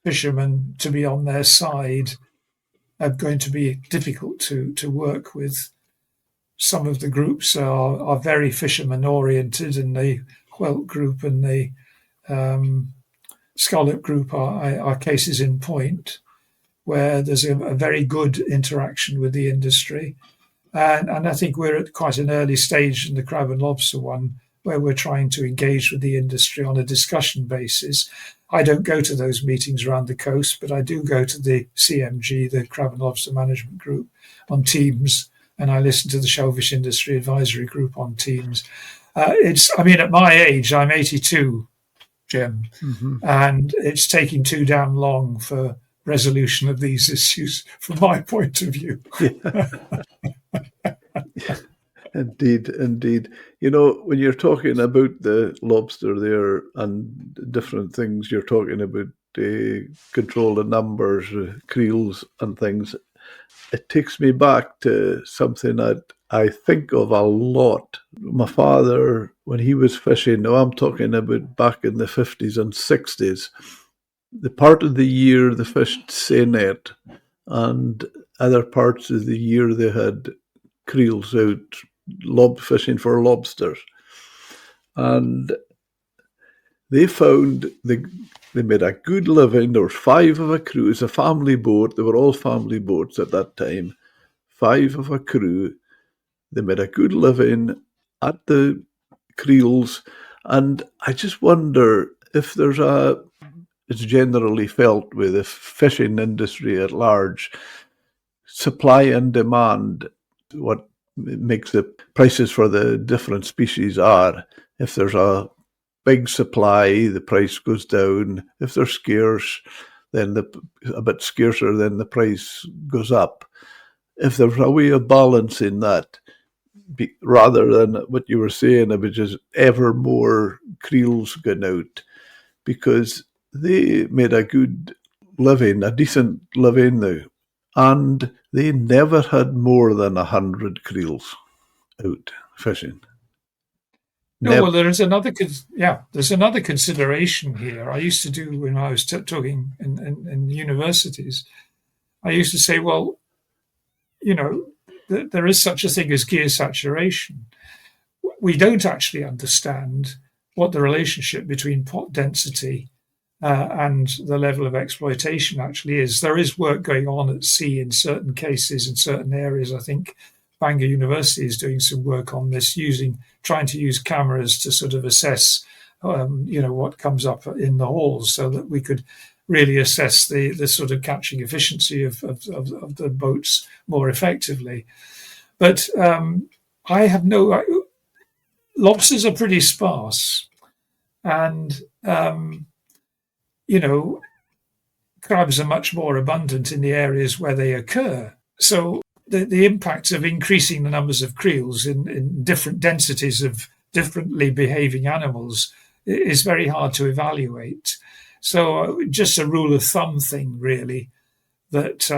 fishermen to be on their side are going to be difficult to work with. Some of the groups are very fisherman oriented, and the Whelk group and the Scallop group are cases in point where there's a very good interaction with the industry. And I think we're at quite an early stage in the crab and lobster one where we're trying to engage with the industry on a discussion basis. I don't go to those meetings around the coast, but I do go to the CMG, the Crab and Lobster Management Group, on Teams, and I listen to the Shellfish Industry Advisory Group on Teams. At my age, I'm 82, Jim, and it's taking too damn long for resolution of these issues from my point of view. Indeed. When you're talking about the lobster there and different things, you're talking about control of numbers, creels and things. It takes me back to something that I think of a lot. My father, when he was fishing, now I'm talking about back in the 50s and 60s, the part of the year they fished seine, and other parts of the year they had creels out fishing for lobsters. And they found they made a good living. There was 5 of a crew. It was a family boat. They were all family boats at that time. 5 of a crew. They made a good living at the creels. And I just wonder if it's generally felt with the fishing industry at large, supply and demand, what makes the prices for the different species are. If there's a big supply, the price goes down. If they're scarce, then a bit scarcer, then the price goes up. If there's a way of balancing that, rather than what you were saying about just ever more creels going out, because they made a good living, a decent living now, and they never had more than 100 creels out fishing. No, well, there's another consideration here. I used to do when I was talking in universities. I used to say, well, there is such a thing as gear saturation. We don't actually understand what the relationship between pot density and the level of exploitation actually is. There is work going on at sea in certain cases, in certain areas. I think Bangor University is doing some work on this, trying to use cameras to sort of assess, what comes up in the hauls, so that we could really assess the sort of catching efficiency of the boats more effectively. But lobsters are pretty sparse, and crabs are much more abundant in the areas where they occur. So the impact of increasing the numbers of creels in different densities of differently behaving animals is very hard to evaluate. So just a rule of thumb thing, really, that,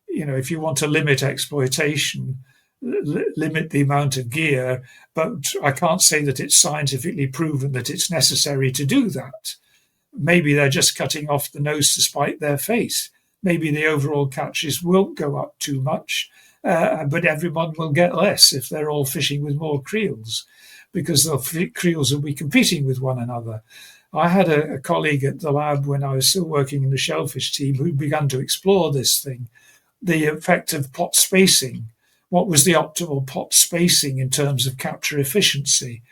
if you want to limit exploitation, limit the amount of gear, but I can't say that it's scientifically proven that it's necessary to do that. Maybe they're just cutting off the nose to spite their face. Maybe the overall catches won't go up too much, but everyone will get less if they're all fishing with more creels, because the creels will be competing with one another. I had a colleague at the lab when I was still working in the shellfish team who began to explore this thing, the effect of pot spacing. What was the optimal pot spacing in terms of capture efficiency?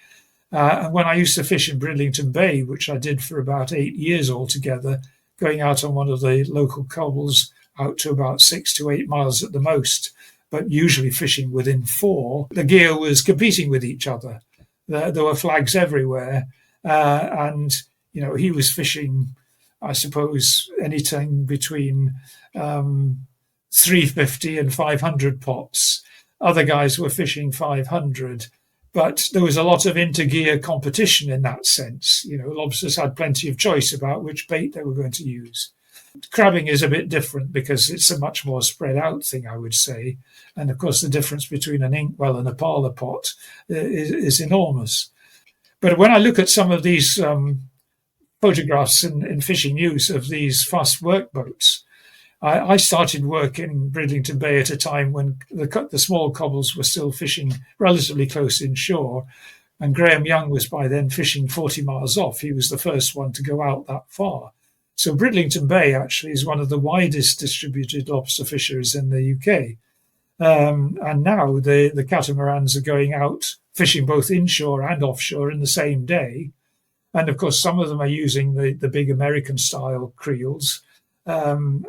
And when I used to fish in Bridlington Bay, which I did for about 8 years altogether, going out on one of the local cobbles out to about 6 to 8 miles at the most, but usually fishing within 4, the gear was competing with each other. There were flags everywhere. And, he was fishing, I suppose, anything between 350 and 500 pots. Other guys were fishing 500. But there was a lot of inter-gear competition in that sense. Lobsters had plenty of choice about which bait they were going to use. Crabbing is a bit different because it's a much more spread out thing, I would say. And of course, the difference between an inkwell and a parlour pot is enormous. But when I look at some of these photographs in Fishing News of these fast work boats, I started work in Bridlington Bay at a time when the small cobbles were still fishing relatively close inshore, and Graham Young was by then fishing 40 miles off. He was the first one to go out that far. So Bridlington Bay actually is one of the widest distributed lobster fisheries in the UK. And now the catamarans are going out fishing both inshore and offshore in the same day. And of course, some of them are using the big American-style creels. And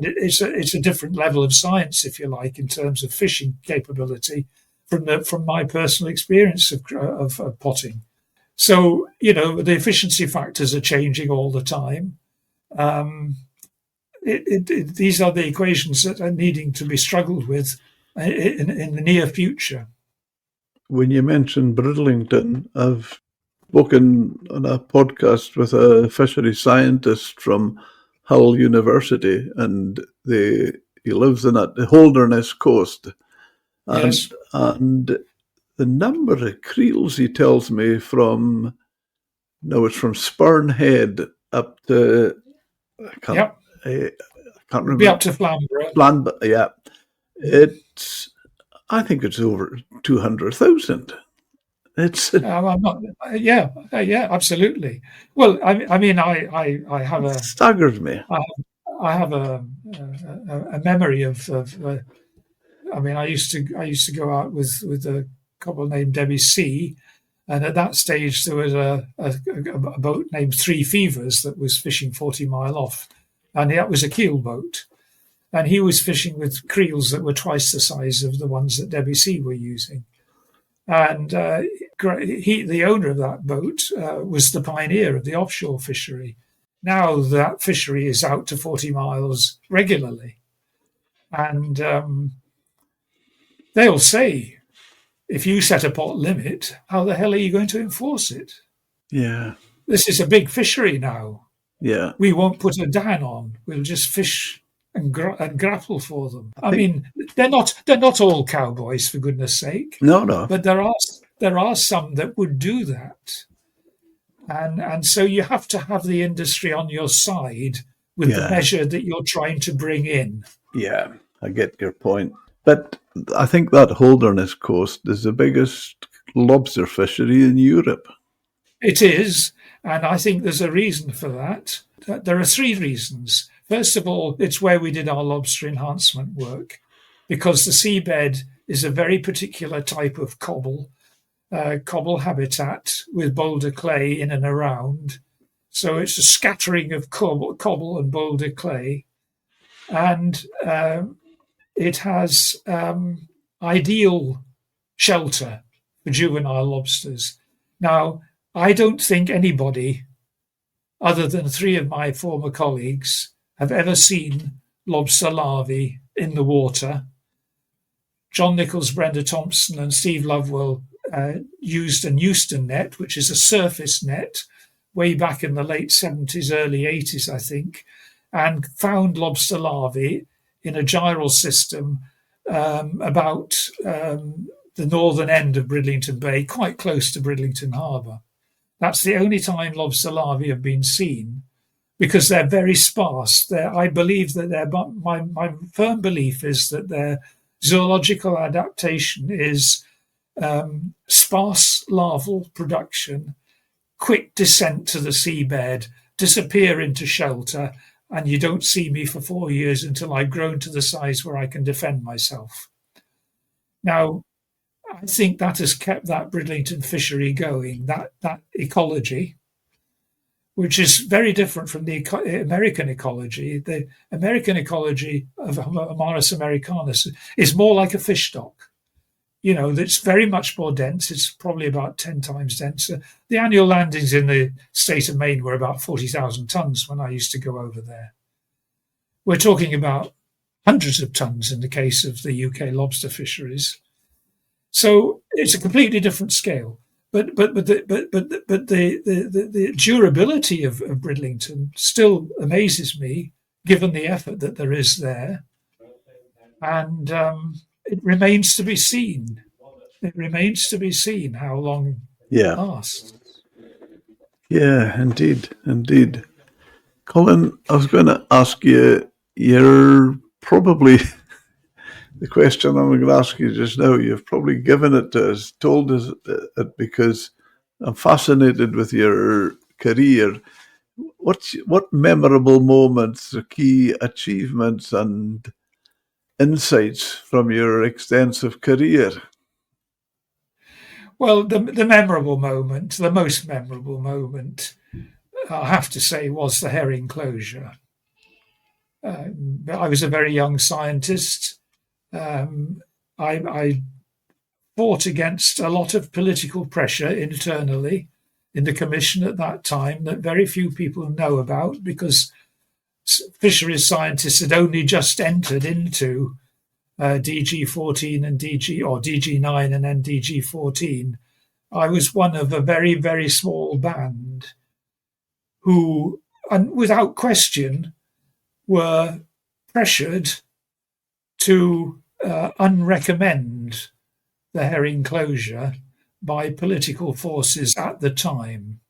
it's a different level of science, if you like, in terms of fishing capability from my personal experience of potting. So, the efficiency factors are changing all the time. These are the equations that are needing to be struggled with in the near future. When you mentioned Bridlington, I've spoken on a podcast with a fishery scientist from Hull University, and he lives in the Holderness Coast. Yes. And the number of creels, he tells me, it's from Spurn Head up to, I can't remember. Be up to Flamborough. Yeah. I think it's over 200,000. It's absolutely. Well, I have it staggers me. I have a memory of I used to go out with a couple named Debbie C, and at that stage there was a boat named Three Fevers that was fishing 40 mile off, and that was a keel boat, and he was fishing with creels that were twice the size of the ones that Debbie C were using. And the owner of that boat was the pioneer of the offshore fishery. Now that fishery is out to 40 miles regularly. And they'll say, if you set a pot limit, how the hell are you going to enforce it? Yeah. This is a big fishery now. Yeah. We won't put a dan on. We'll just fish and grapple for them. I mean, they're not all cowboys, for goodness sake. No. But there are some that would do that, and so you have to have the industry on your side with the measure that you're trying to bring in. Yeah, I get your point. But I think that Holderness Coast is the biggest lobster fishery in Europe. It is, and I think there's a reason for that. There are 3 reasons. First of all, it's where we did our lobster enhancement work, because the seabed is a very particular type of cobble habitat with boulder clay in and around. So it's a scattering of cobble and boulder clay. And it has ideal shelter for juvenile lobsters. Now, I don't think anybody, other than 3 of my former colleagues, have ever seen lobster larvae in the water. John Nichols, Brenda Thompson and Steve Lovewell used a Euston net, which is a surface net, way back in the late 70s, early 80s, I think, and found lobster larvae in a gyral system about the northern end of Bridlington Bay, quite close to Bridlington Harbour. That's the only time lobster larvae have been seen, because they're very sparse. I believe that my firm belief is that they're Zoological adaptation is sparse larval production, quick descent to the seabed, disappear into shelter, and you don't see me for 4 years until I've grown to the size where I can defend myself. Now, I think that has kept that Bridlington fishery going, that ecology, which is very different from the American ecology. The American ecology of Homarus americanus is more like a fish stock. You know, it's very much more dense. It's probably about 10 times denser. The annual landings in the state of Maine were about 40,000 tonnes when I used to go over there. We're talking about hundreds of tonnes in the case of the UK lobster fisheries. So it's a completely different scale. But the durability of Bridlington still amazes me, given the effort that there is there, and it remains to be seen. It remains to be seen how long it lasts. Yeah, indeed. Colin, I was going to ask you, you're probably the question I'm going to ask you just now, you've probably given it to us, told us it, because I'm fascinated with your career. What memorable moments, key achievements and insights from your extensive career? Well, the memorable moment, the most memorable moment, I have to say, was the herring closure. I was a very young scientist. I fought against a lot of political pressure internally in the commission at that time that very few people know about, because fisheries scientists had only just entered into DG14 and DG9 and then DG14. I was one of a very, very small band who, and without question, were pressured to unrecommend the herring closure by political forces at the time.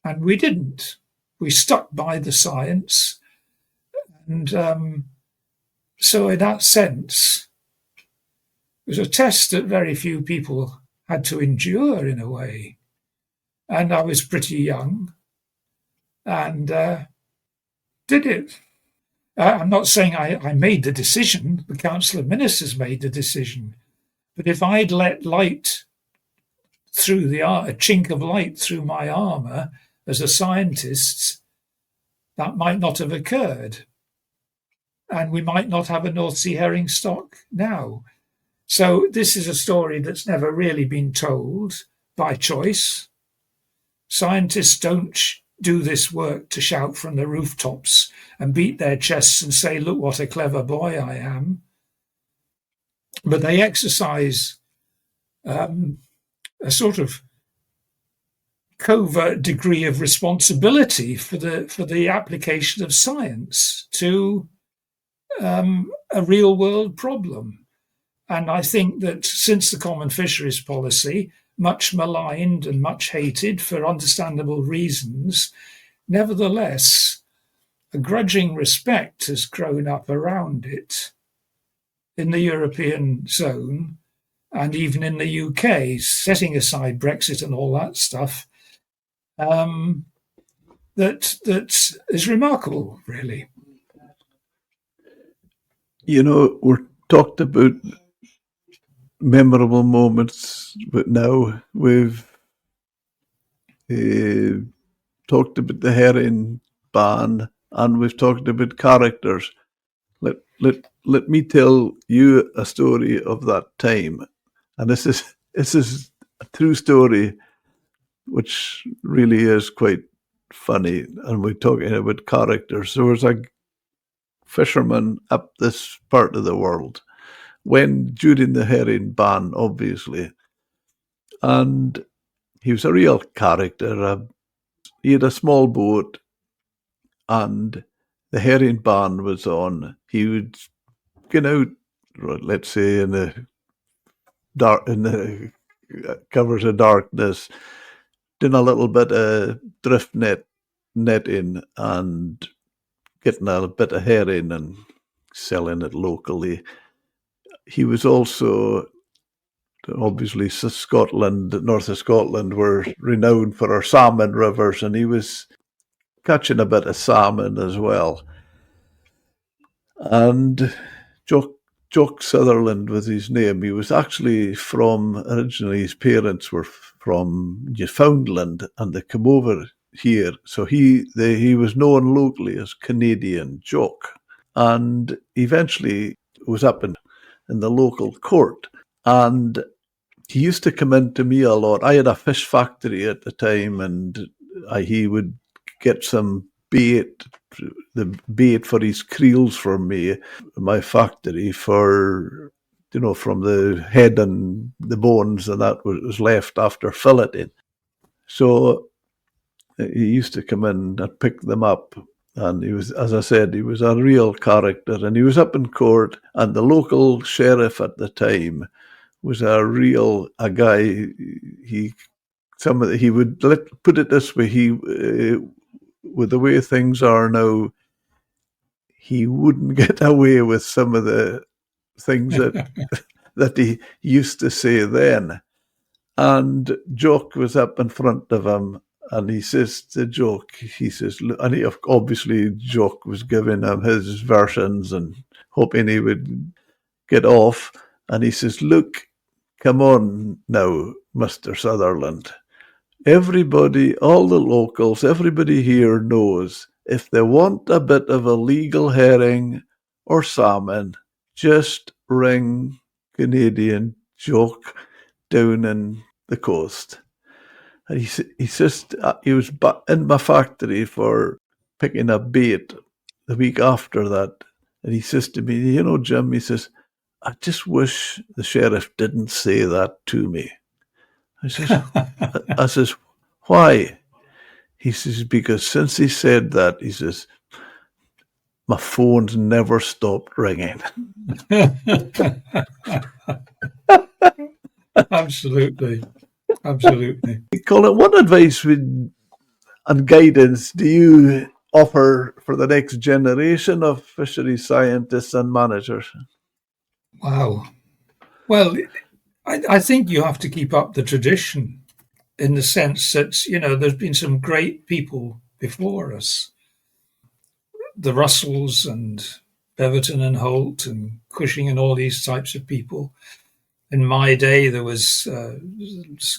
And we didn't. We stuck by the science. And so in that sense, it was a test that very few people had to endure in a way. And I was pretty young and did it. I'm not saying I made the decision. The Council of Ministers made the decision. But if I'd let light through a chink of light through my armour as a scientist, that might not have occurred. And we might not have a North Sea herring stock now. So this is a story that's never really been told by choice. Scientists don't do this work to shout from the rooftops and beat their chests and say, look what a clever boy I am. But they exercise a sort of covert degree of responsibility for the application of science to a real world problem. And I think that since the Common Fisheries Policy, much maligned and much hated for understandable reasons, nevertheless, a grudging respect has grown up around it in the European zone and even in the UK, setting aside Brexit and all that stuff, that is remarkable, really. You know, we're talked about memorable moments, but now we've talked about the herring ban and we've talked about characters. Let me tell you a story of that time, and this is a true story, which really is quite funny. And we're talking about characters. There was a fisherman up this part of the world during the herring ban, obviously, and he was a real character. He had a small boat, and the herring ban was on. He would get out, let's say, in the covers of darkness, doing a little bit of drift netting and getting a bit of herring and selling it locally. he was also, obviously, Scotland, north of Scotland, were renowned for our salmon rivers, and he was catching a bit of salmon as well. And Jock Sutherland was his name. He was actually originally his parents were from Newfoundland, and they came over here. So he was known locally as Canadian Jock, and eventually was up in the local court. And he used to come in to me a lot. I had a fish factory at the time, and he would get some bait, the bait for his creels from me, my factory, for, from the head and the bones, and that was left after filleting. So he used to come in and pick them up. And he was, as I said, he was a real character. And he was up in court, and the local sheriff at the time was a guy. He would put it this way. With the way things are now, he wouldn't get away with some of the things that he used to say then. And Jock was up in front of him, and he says to Jock, and obviously Jock was giving him his versions and hoping he would get off. And he says, "Look, come on now, Mr. Sutherland. Everybody, all the locals, everybody here knows if they want a bit of a legal herring or salmon, just ring Canadian Jock down in the coast." And he says, he was in my factory for picking up bait the week after that. And he says to me, Jim, he says, "I just wish the sheriff didn't say that to me." I says, "Why?" He says, "Because since he said that," he says, "my phone's never stopped ringing." Absolutely. Absolutely. Colin, what advice and guidance do you offer for the next generation of fisheries scientists and managers? Wow. Well, I think you have to keep up the tradition, in the sense that, there's been some great people before us. The Russells and Beverton and Holt and Cushing and all these types of people. In my day, there was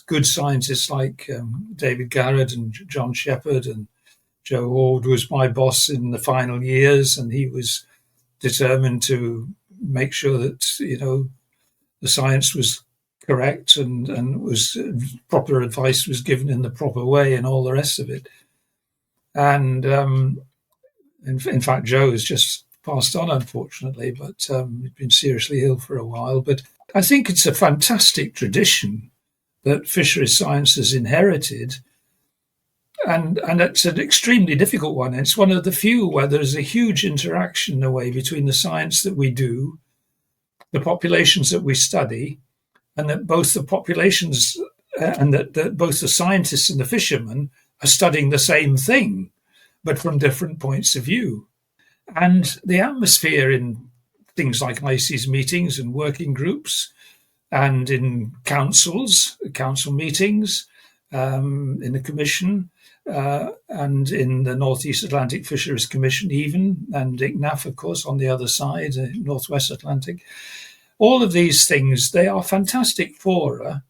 good scientists like David Garrett and John Shepherd, and Joe Ward was my boss in the final years, and he was determined to make sure that, the science was correct and was proper advice was given in the proper way and all the rest of it. And in fact, Joe has just passed on, unfortunately, but he's been seriously ill for a while. But I think it's a fantastic tradition that fisheries science has inherited. And it's an extremely difficult one. It's one of the few where there's a huge interaction in a way between the science that we do, the populations that we study, and that both the populations and that both the scientists and the fishermen are studying the same thing, but from different points of view. And the atmosphere in things like ICES meetings and working groups, and in council meetings, in the Commission, and in the North East Atlantic Fisheries Commission even, and ICNAF, of course, on the other side, Northwest Atlantic. All of these things, they are fantastic fora.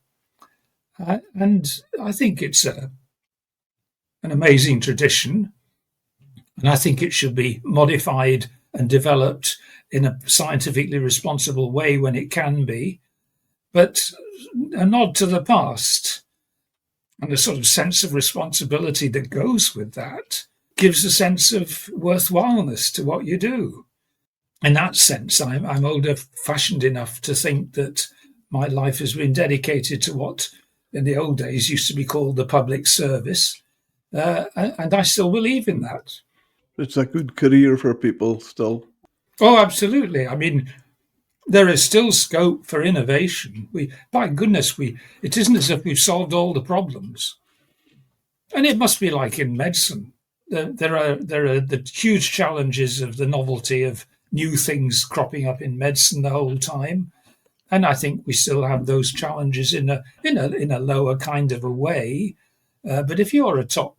And I think it's an amazing tradition. And I think it should be modified and developed in a scientifically responsible way when it can be. But a nod to the past and a sort of sense of responsibility that goes with that gives a sense of worthwhileness to what you do. In that sense, I'm older-fashioned enough to think that my life has been dedicated to what in the old days used to be called the public service, and I still believe in that. It's a good career for people still. Oh, absolutely. I mean, there is still scope for innovation. By goodness, it isn't as if we've solved all the problems. And it must be like in medicine. There are the huge challenges of the novelty of new things cropping up in medicine the whole time. And I think we still have those challenges in a lower kind of a way. But if you're a top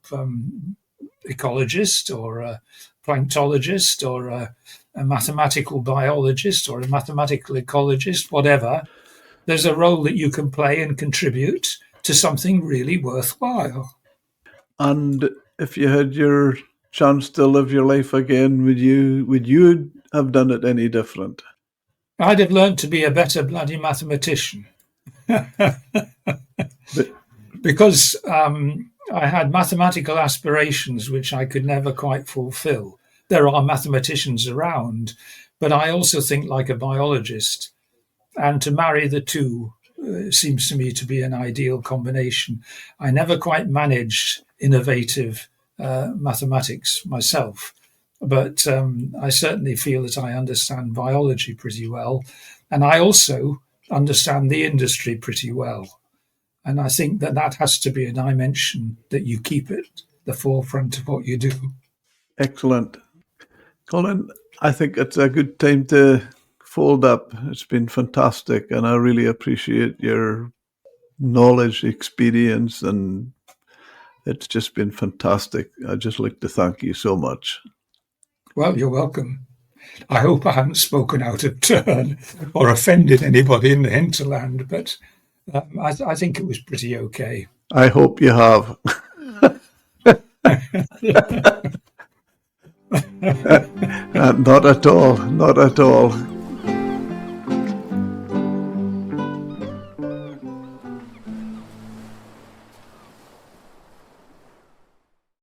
ecologist or a planktologist or a mathematical biologist or a mathematical ecologist, whatever, there's a role that you can play and contribute to something really worthwhile. And if you had your chance to live your life again, would you have done it any different? I'd have learned to be a better bloody mathematician. But Because I had mathematical aspirations which I could never quite fulfill. There are mathematicians around, but I also think like a biologist. And to marry the two seems to me to be an ideal combination. I never quite managed innovative mathematics myself, but I certainly feel that I understand biology pretty well. And I also understand the industry pretty well. And I think that that has to be a dimension that you keep at the forefront of what you do. excellent. Colin, I think it's a good time to fold up. It's been fantastic, and I really appreciate your knowledge, experience, and it's just been fantastic. I'd just like to thank you so much. Well, you're welcome. I hope I haven't spoken out of turn or offended anybody in the hinterland, but I think it was pretty okay. I hope you have. Not at all, not at all.